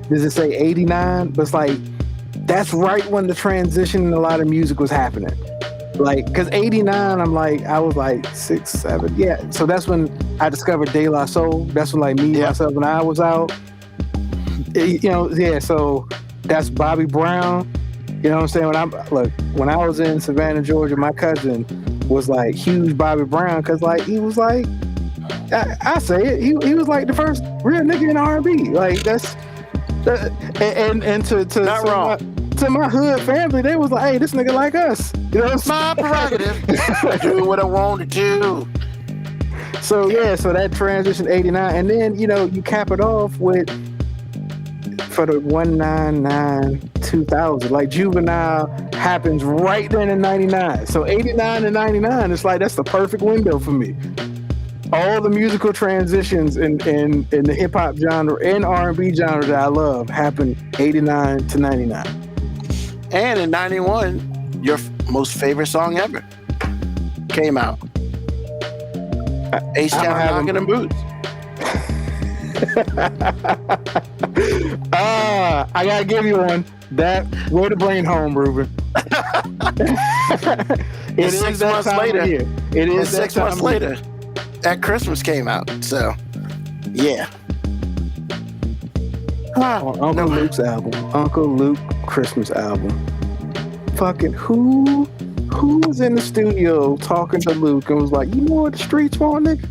S4: Does it say 89? But it's like, that's right when the transition in a lot of music was happening. Like, because 89, I was like 6, 7. Yeah. So that's when I discovered De La Soul. That's when like Me, Myself, and I was out. You know, yeah. So that's Bobby Brown. You know what I'm saying? When I was in Savannah, Georgia, my cousin was like huge Bobby Brown because like he was like, I say it, he was like the first real nigga in R&B. Like that's and to
S1: not wrong.
S4: To my hood family, they was like, hey, this nigga like us. You know what
S1: my prerogative. Do what I want to do.
S4: So yeah, so that transition 89, and then you know you cap it off with for the 199 2000. Like Juvenile happens right then in 99. So 89 to 99, it's like that's the perfect window for me. All the musical transitions in the hip hop genre and R&B genre that I love happen 89 to 99.
S1: And in 91, your most favorite song ever. came out. H-Town knocking them boots.
S4: I gotta give you one. That way to bring it home, Ruben. It is
S1: 6
S4: that
S1: months
S4: time
S1: later.
S4: of year. It is that
S1: 6 months
S4: time of year.
S1: later. At Christmas came out. So, yeah.
S4: On Uncle Luke's album. Uncle Luke Christmas album. Fucking who was in the studio talking to Luke and was like, you know what the streets want, nigga?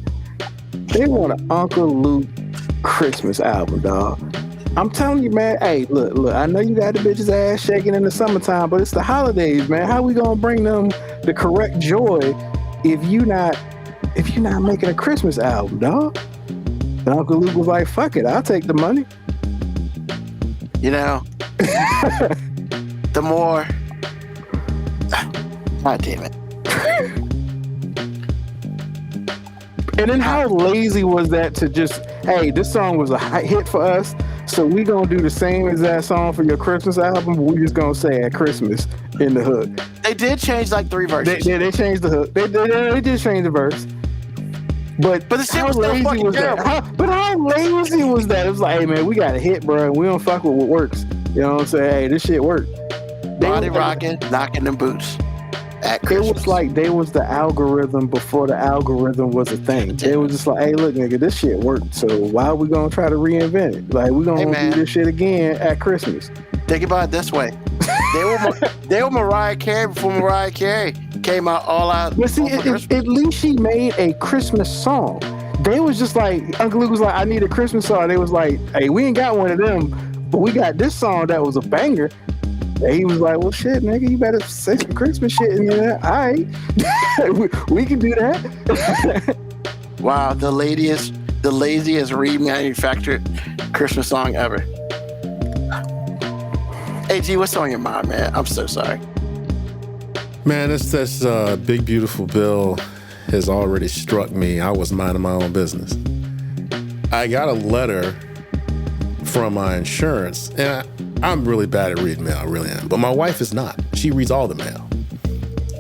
S4: They want an Uncle Luke Christmas album, dog. I'm telling you, man. Hey, look. I know you got the bitch's ass shaking in the summertime, but it's the holidays, man. How we gonna bring them the correct joy if you not making a Christmas album, dog? And Uncle Luke was like, "Fuck it, I'll take the money."
S1: You know, the more. God damn it.
S4: And then how lazy was that to just, hey, this song was a hit for us, so we gonna do the same exact song for your Christmas album, but we just gonna say at Christmas in the hook.
S1: They did change like 3 verses.
S4: They changed the hook. They did change the verse. But
S1: the shit was still fucking terrible.
S4: But how lazy was that? It was like, hey man, we got a hit, bro. We don't fuck with what works. You know what I'm saying? Hey, this shit worked.
S1: Body rocking, knocking them boots. At Christmas.
S4: It was like they was the algorithm before the algorithm was a thing. They was just like, hey, look, nigga, this shit worked. So why are we gonna try to reinvent it? Like we gonna do this shit again at Christmas.
S1: Think about it this way: they were Mariah Carey before Mariah Carey came out all out.
S4: But see, at least she made a Christmas song. They was just like, Uncle Luke was like, I need a Christmas song. They was like, hey, we ain't got one of them, but we got this song that was a banger. And he was like, well, shit, nigga, you better say some Christmas shit in there. All right. we can do that.
S1: Wow, the laziest remanufactured Christmas song ever. Hey, G, what's on your mind, man? I'm so sorry.
S3: Man, this big, beautiful bill has already struck me. I was minding my own business. I got a letter from my insurance, and I'm really bad at reading mail, I really am. But my wife is not. She reads all the mail.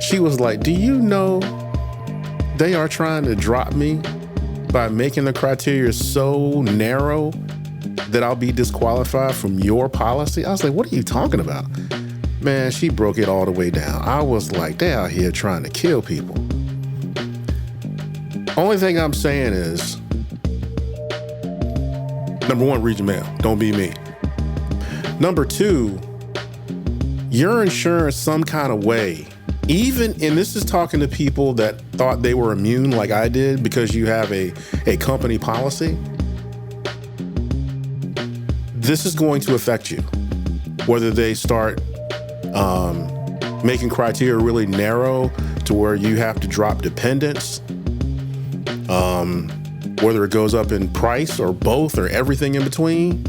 S3: She was like, do you know they are trying to drop me by making the criteria so narrow that I'll be disqualified from your policy? I was like, what are you talking about? Man, she broke it all the way down. I was like, they out here trying to kill people. Only thing I'm saying is, number one, read your mail. Don't be me. Number two, your insurance some kind of way, and this is talking to people that thought they were immune like I did because you have a company policy. This is going to affect you. Whether they start making criteria really narrow to where you have to drop dependents, whether it goes up in price or both or everything in between.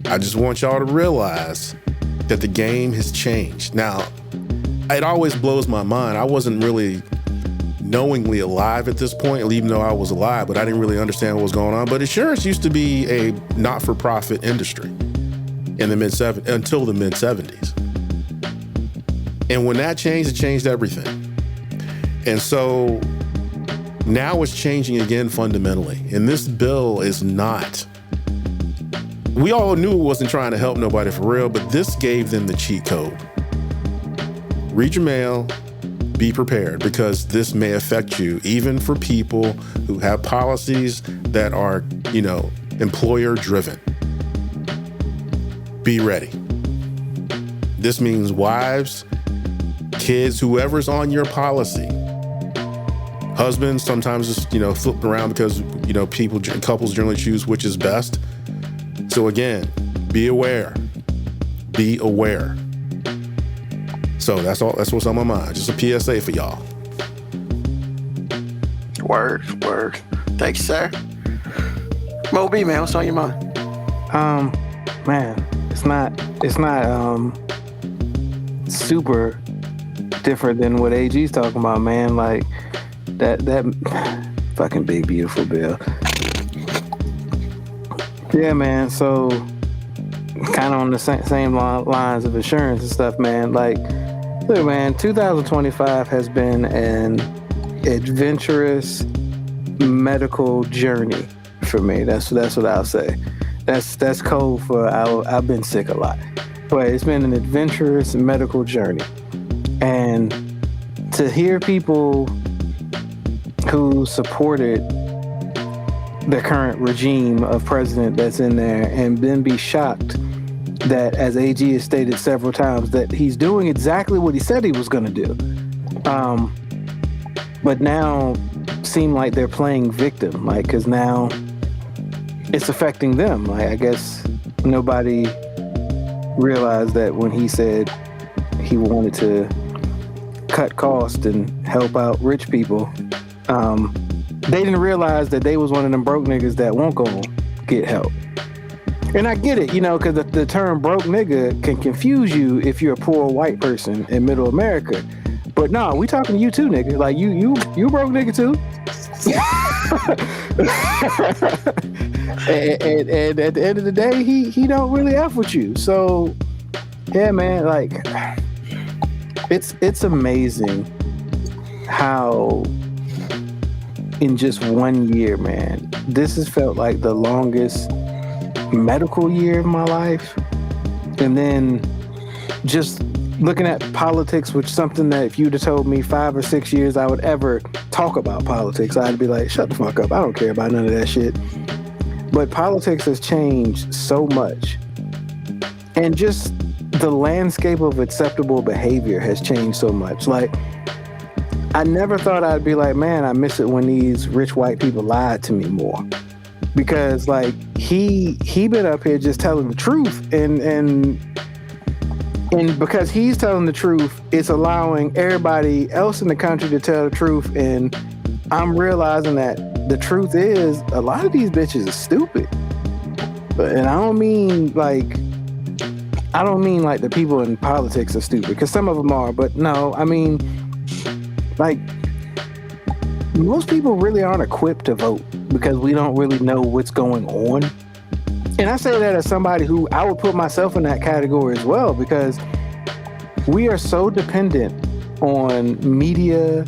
S3: I just want y'all to realize that the game has changed. Now, it always blows my mind. I wasn't really knowingly alive at this point, even though I was alive, but I didn't really understand what was going on. But insurance used to be a not-for-profit industry in the until the mid-70s. And when that changed, it changed everything. And so now it's changing again fundamentally. And this bill is not. We all knew it wasn't trying to help nobody for real, but this gave them the cheat code. Read your mail, be prepared, because this may affect you, even for people who have policies that are, employer driven. Be ready. This means wives, kids, whoever's on your policy. Husbands sometimes just, flip around because, couples generally choose which is best. So again, be aware. Be aware. So that's all. That's what's on my mind. Just a PSA for y'all.
S1: Word. Thanks, sir. Moby, man, what's on your mind?
S4: Man, it's not super different than what AG's talking about, man. Like that fucking big beautiful bill. Yeah, man. So kind of on the same lines of insurance and stuff, man. Like, look, man, 2025 has been an adventurous medical journey for me. That's what I'll say. That's code for I've been sick a lot, but it's been an adventurous medical journey. And to hear people who supported the current regime of president that's in there and then be shocked that, as AG has stated several times, that he's doing exactly what he said he was going to do. But now seem like they're playing victim, like, because now it's affecting them. Like, I guess nobody realized that when he said he wanted to cut costs and help out rich people, they didn't realize that they was one of them broke niggas that won't go get help. And I get it, because the term broke nigga can confuse you if you're a poor white person in middle America. But no, we talking to you too, nigga. Like, you broke nigga too. and at the end of the day, he don't really F with you. So yeah, man, like, it's amazing how in just 1 year, man, this has felt like the longest medical year of my life. And then just looking at politics, which is something that if you'd have told me 5 or 6 years I would ever talk about politics, I'd be like, shut the fuck up, I don't care about none of that shit. But politics has changed so much, and just the landscape of acceptable behavior has changed so much. Like, I never thought I'd be like, man, I miss it when these rich white people lied to me more. Because, like, he been up here just telling the truth, and because he's telling the truth, it's allowing everybody else in the country to tell the truth. And I'm realizing that the truth is a lot of these bitches are stupid. And I don't mean like the people in politics are stupid, because some of them are, but no, I mean, like, most people really aren't equipped to vote because we don't really know what's going on. And I say that as somebody who, I would put myself in that category as well, because we are so dependent on media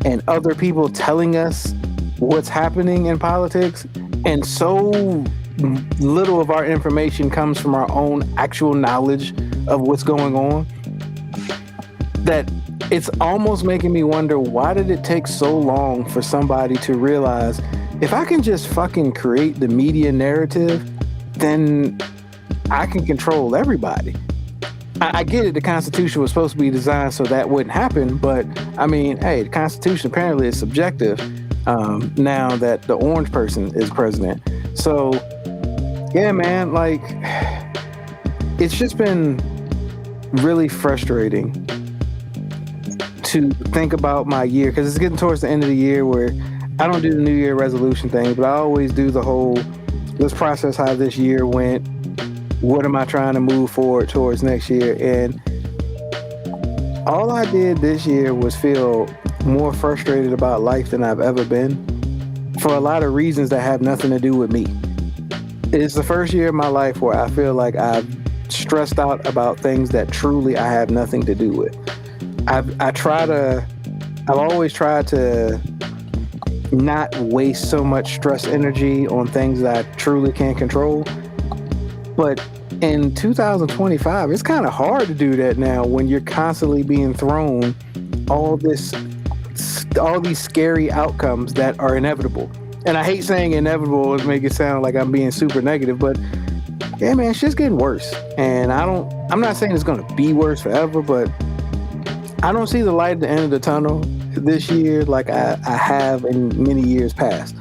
S4: and other people telling us what's happening in politics, and so little of our information comes from our own actual knowledge of what's going on, that it's almost making me wonder, why did it take so long for somebody to realize, if I can just fucking create the media narrative, then I can control everybody. I get it, the Constitution was supposed to be designed so that wouldn't happen, but I mean, hey, the Constitution apparently is subjective now that the orange person is president. So yeah, man, like, it's just been really frustrating to think about my year, because it's getting towards the end of the year where I don't do the New Year resolution thing, but I always do the whole, let's process how this year went. What am I trying to move forward towards next year? And all I did this year was feel more frustrated about life than I've ever been, for a lot of reasons that have nothing to do with me. It's the first year of my life where I feel like I've stressed out about things that truly I have nothing to do with. I've always tried to not waste so much stress energy on things that I truly can't control. But in 2025, it's kind of hard to do that now when you're constantly being thrown all these scary outcomes that are inevitable. And I hate saying inevitable and make it sound like I'm being super negative, but yeah, man, shit's getting worse. And I'm not saying it's going to be worse forever, but I don't see the light at the end of the tunnel this year like I have in many years past.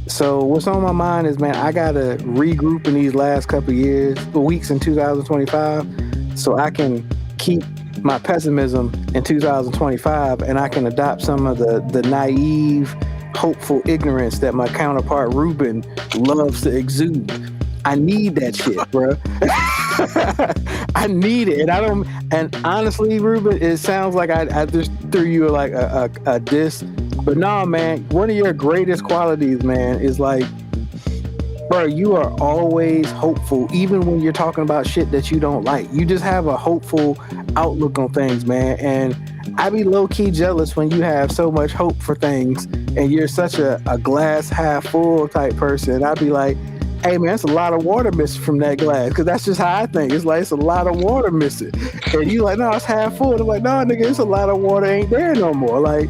S4: So what's on my mind is, man, I got to regroup in these last couple of weeks in 2025, so I can keep my pessimism in 2025, and I can adopt some of the naive, hopeful ignorance that my counterpart Ruben loves to exude. I need that shit, bro. I need it. And honestly, Ruben, it sounds like I just threw you like a diss. But nah, man, one of your greatest qualities, man, is like, bro, you are always hopeful, even when you're talking about shit that you don't like. You just have a hopeful outlook on things, man. And I be low-key jealous when you have so much hope for things and you're such a glass half full type person. I'd be like, hey man, it's a lot of water missing from that glass, because that's just how I think. It's like, it's a lot of water missing, and you like, no, it's half full. I'm like, no, nigga, it's a lot of water ain't there no more. Like,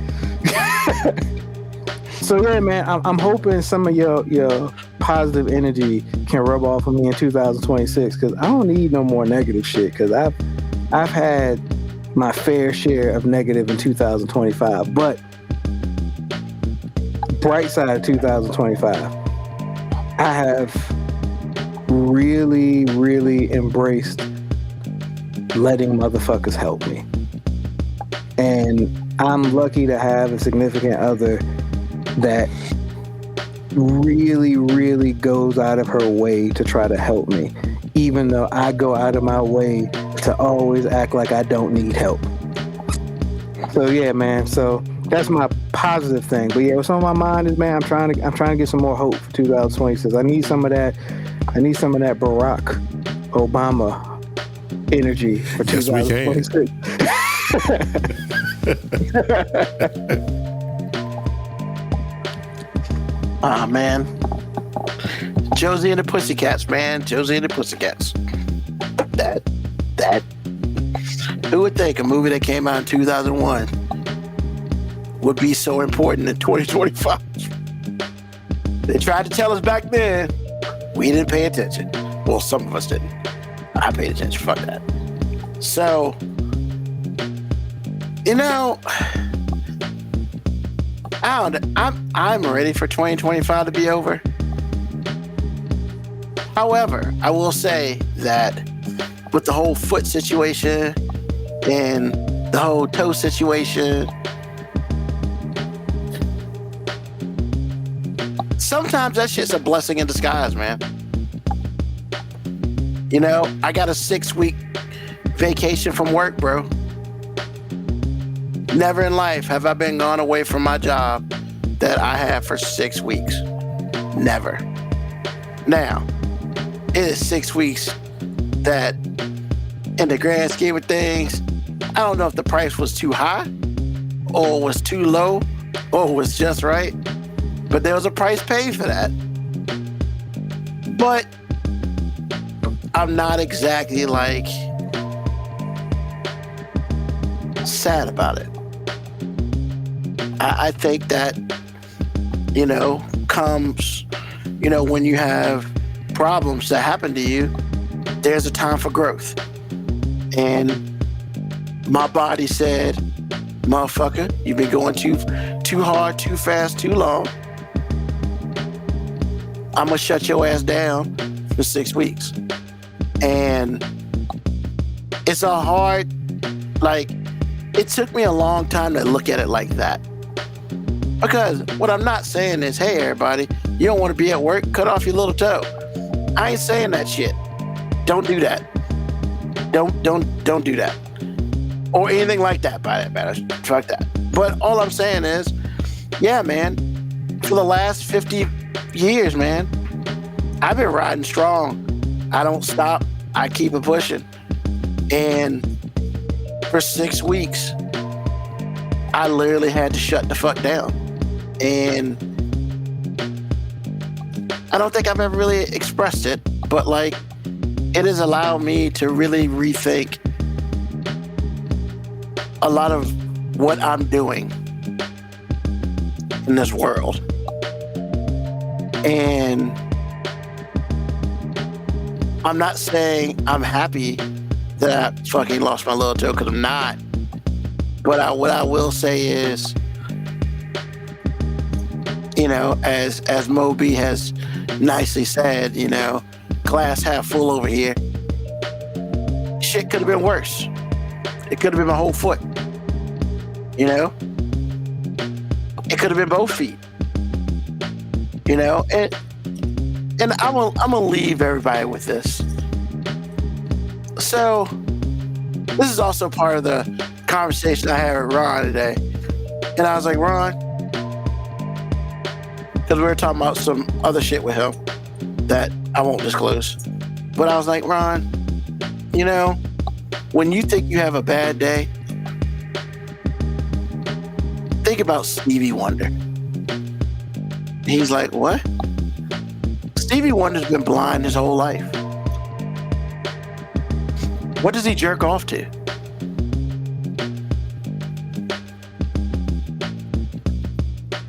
S4: so yeah, man, I'm hoping some of your positive energy can rub off on me in 2026, because I don't need no more negative shit, because I've had my fair share of negative in 2025. But bright side of 2025, I have really, really embraced letting motherfuckers help me. And I'm lucky to have a significant other that really, really goes out of her way to try to help me, even though I go out of my way to always act like I don't need help. So yeah, man. So that's my positive thing. But yeah, what's on my mind is, man, I'm trying to get some more hope for 2026. I need some of that Barack Obama energy for 2026.
S1: Ah, man. Josie and the Pussycats, man. Josie and the Pussycats. That. Who would think a movie that came out in 2001 would be so important in 2025? They tried to tell us back then. We didn't pay attention. Well, some of us didn't. I paid attention. Fuck that. So, you know, I don't know. I'm ready for 2025 to be over. However, I will say that with the whole foot situation and the whole toe situation, sometimes that shit's a blessing in disguise, man. You know, I got a 6-week vacation from work, bro. Never in life have I been gone away from my job that I have for 6 weeks. Never. Now, it is 6 weeks that, in the grand scheme of things, I don't know if the price was too high or was too low or was just right, but there was a price paid for that. But I'm not exactly like sad about it. I think that, you know, comes, you know, when you have problems that happen to you, there's a time for growth. And my body said, motherfucker, you've been going too hard, too fast, too long. I'm gonna shut your ass down for 6 weeks. And it's a hard, like, it took me a long time to look at it like that. Because what I'm not saying is, hey, everybody, you don't want to be at work, cut off your little toe. I ain't saying that shit. Don't do that. Don't do that. Or anything like that, by that matter. Fuck that. But all I'm saying is, yeah, man, for the last 50 years, man, I've been riding strong. I don't stop. I keep it pushing. And for 6 weeks, I literally had to shut the fuck down. And I don't think I've ever really expressed it, but like, it has allowed me to really rethink a lot of what I'm doing in this world. And I'm not saying I'm happy that I fucking lost my little toe, because I'm not. But what I will say is, you know, as Moby has nicely said, you know, glass half full over here. Shit could have been worse. It could have been my whole foot. You know? It could have been both feet. You know? And I'm gonna leave everybody with this. So, this is also part of the conversation I had with Ron today. And I was like, Ron, because we were talking about some other shit with him. that I won't disclose. But I was like, Ron, when you think you have a bad day, think about Stevie Wonder. He's like, what? Stevie Wonder's been blind his whole life. What does he jerk off to?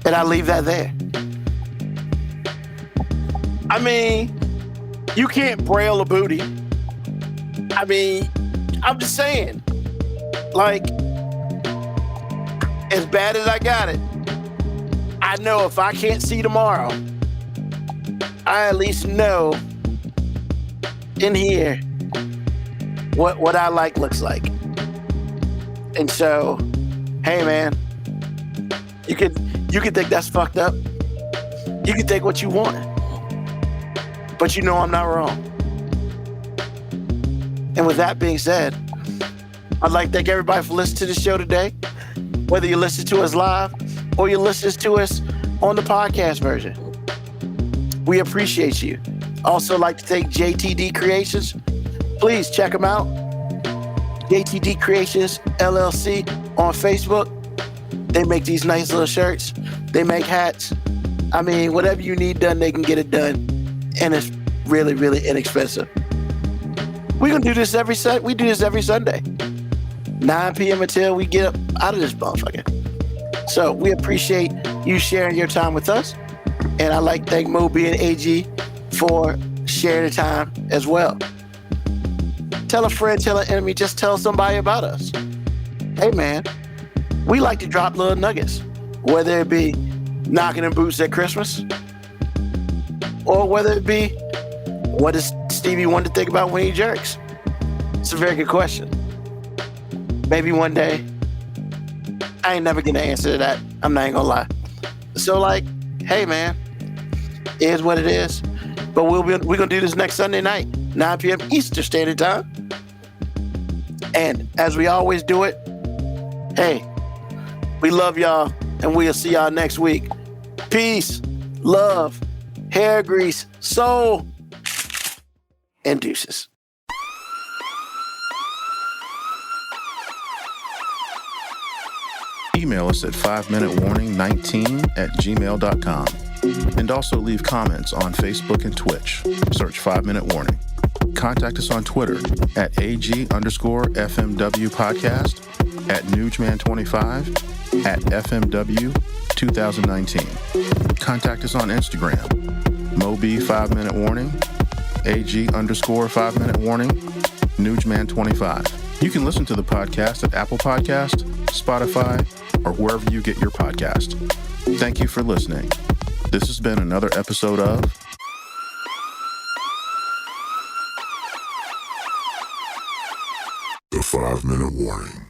S1: And I leave that there. I mean, you can't braille a booty. I mean, I'm just saying, like, as bad as I got it, I know if I can't see tomorrow, I at least know in here what I like looks like. And so, hey man, you could think that's fucked up. You can think what you want. But you know I'm not wrong. And with that being said, I'd like to thank everybody for listening to the show today. Whether you listen to us live or you listen to us on the podcast version. We appreciate you. Also like to thank JTD Creations. Please check them out. JTD Creations LLC on Facebook. They make these nice little shirts. They make hats. I mean, whatever you need done, they can get it done. And it's really, really inexpensive. We're going to do this every Sunday. We do this every Sunday. 9 p.m. until we get up out of this motherfucker. So we appreciate you sharing your time with us. And I'd like to thank Moby and AG for sharing the time as well. Tell a friend, tell an enemy, just tell somebody about us. Hey man, we like to drop little nuggets, whether it be knocking in boots at Christmas, or whether it be, what does Stevie Wonder think about when he jerks? It's a very good question. Maybe one day. I ain't never gonna answer to that. I'm not even gonna lie. So like, hey man, it is what it is. But we're gonna do this next Sunday night, 9 p.m. Eastern Standard Time. And as we always do it, hey, we love y'all, and we'll see y'all next week. Peace, love, hair grease, soul, and deuces.
S3: Email us at 5minutewarning19@gmail.com. And also leave comments on Facebook and Twitch. Search 5 Minute Warning. Contact us on Twitter at AG_FMW Podcast, at Nugman25, at FMW 2019. Contact us on Instagram, Moby 5 Minute Warning, AG_5 Minute Warning, Nugman25. You can listen to the podcast at Apple Podcast, Spotify, or wherever you get your podcast. Thank you for listening. This has been another episode of
S2: The 5 Minute Warning.